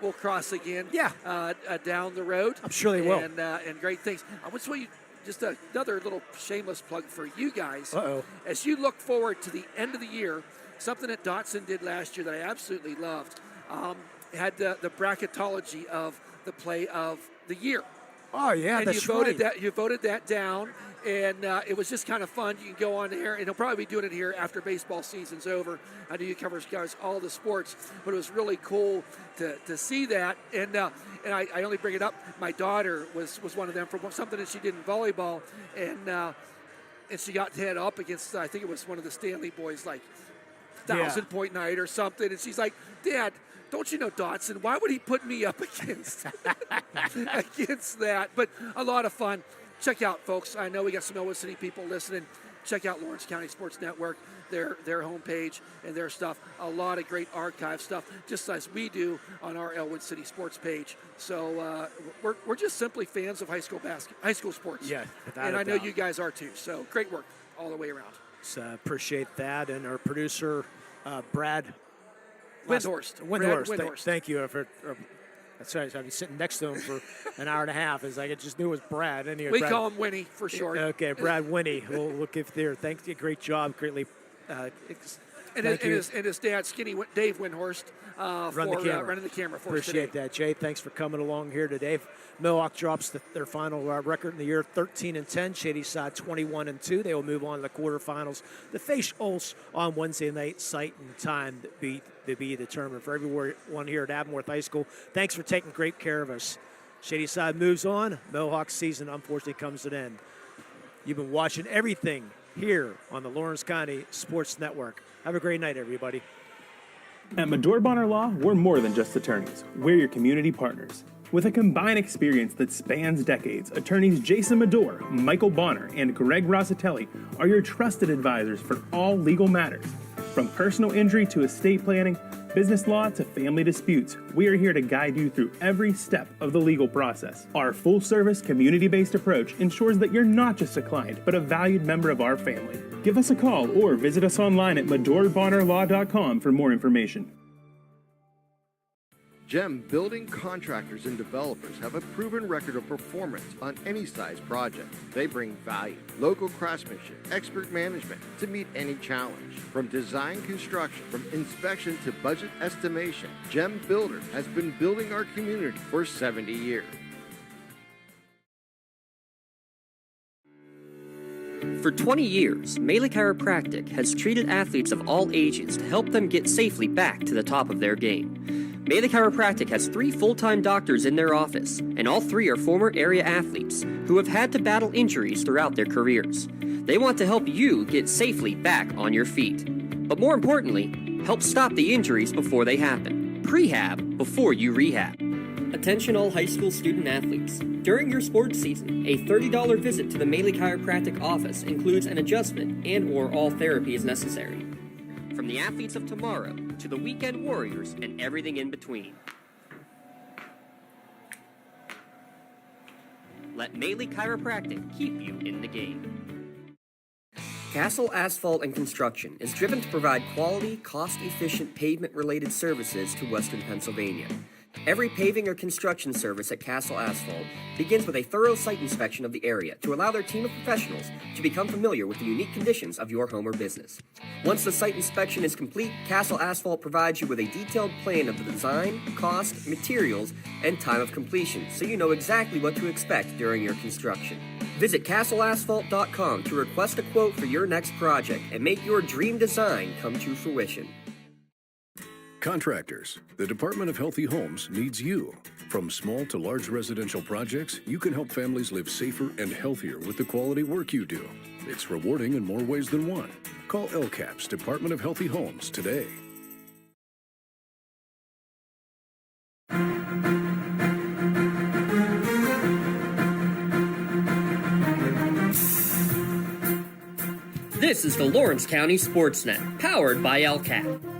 will cross again down the road. I'm sure they will. And great things. I want to just another little shameless plug for you guys. Uh-oh. As you look forward to the end of the year, something that Dotson did last year that I absolutely loved, had the bracketology of the play of the year. Oh, yeah, and that's you voted that down, and it was just kind of fun. You can go on there, and he'll probably be doing it here after baseball season's over. I know you cover guys all the sports, but it was really cool to see that. And I only bring it up. My daughter was one of them for something that she did in volleyball, and she got to head up against, I think it was one of the Stanley boys, like 1,000-point night or something, and she's like, Dad, don't you know Dotson? Why would he put me up against that? But a lot of fun. Check out, folks. I know we got some Elwood City people listening. Check out Lawrence County Sports Network, their homepage and their stuff. A lot of great archive stuff, just as we do on our Elwood City Sports page. So we're just simply fans of high school sports. Yeah, and I know you guys are too. So great work all the way around. So appreciate that, and our producer Brad. Windhorst. Thank you for. That's right. I've been sitting next to him for an hour and a half. As I just knew it was Brad. Anyway, we Brad, call him Winnie for short. Okay, Brad Winnie. We'll give there. Thank you. Great job. Greatly. And his dad, Skinny Dave Windhorst, running the camera for us today. Appreciate that, Jay. Thanks for coming along here today. Mohawk drops their final record in the year, 13-10. Shady Side 21-2. They will move on to the quarterfinals. The face Olds on Wednesday night. Site and time to be determined. For everyone here at Avonworth High School, thanks for taking great care of us. Shady Side moves on. Mohawk season unfortunately comes to an end. You've been watching everything here on the Lawrence County Sports Network. Have a great night, everybody. At Medore Bonner Law, we're more than just attorneys. We're your community partners. With a combined experience that spans decades, attorneys Jason Medore, Michael Bonner, and Greg Rossitelli are your trusted advisors for all legal matters. From personal injury to estate planning, business law to family disputes, we are here to guide you through every step of the legal process. Our full-service, community-based approach ensures that you're not just a client, but a valued member of our family. Give us a call or visit us online at MedoreBonnerLaw.com for more information. GEM building contractors and developers have a proven record of performance on any size project. They bring value, local craftsmanship, expert management to meet any challenge. From design construction, from inspection to budget estimation, GEM Builder has been building our community for 70 years. For 20 years, Melee Chiropractic has treated athletes of all ages to help them get safely back to the top of their game. Melee Chiropractic has 3 full-time doctors in their office, and all 3 are former area athletes who have had to battle injuries throughout their careers. They want to help you get safely back on your feet. But more importantly, help stop the injuries before they happen. Prehab before you rehab. Attention all high school student athletes. During your sports season, a $30 visit to the Melee Chiropractic office includes an adjustment and/or all therapy is necessary. From the athletes of tomorrow to the weekend warriors and everything in between. Let Melee Chiropractic keep you in the game. Castle Asphalt and Construction is driven to provide quality, cost-efficient pavement-related services to Western Pennsylvania. Every paving or construction service at Castle Asphalt begins with a thorough site inspection of the area to allow their team of professionals to become familiar with the unique conditions of your home or business. Once the site inspection is complete, Castle Asphalt provides you with a detailed plan of the design, cost, materials, and time of completion, so you know exactly what to expect during your construction. Visit castleasphalt.com to request a quote for your next project and make your dream design come to fruition. Contractors, the Department of Healthy Homes needs you. From small to large residential projects, you can help families live safer and healthier with the quality work you do. It's rewarding in more ways than one. Call LCAP's Department of Healthy Homes today. This is the Lawrence County SportsNet, powered by LCAP.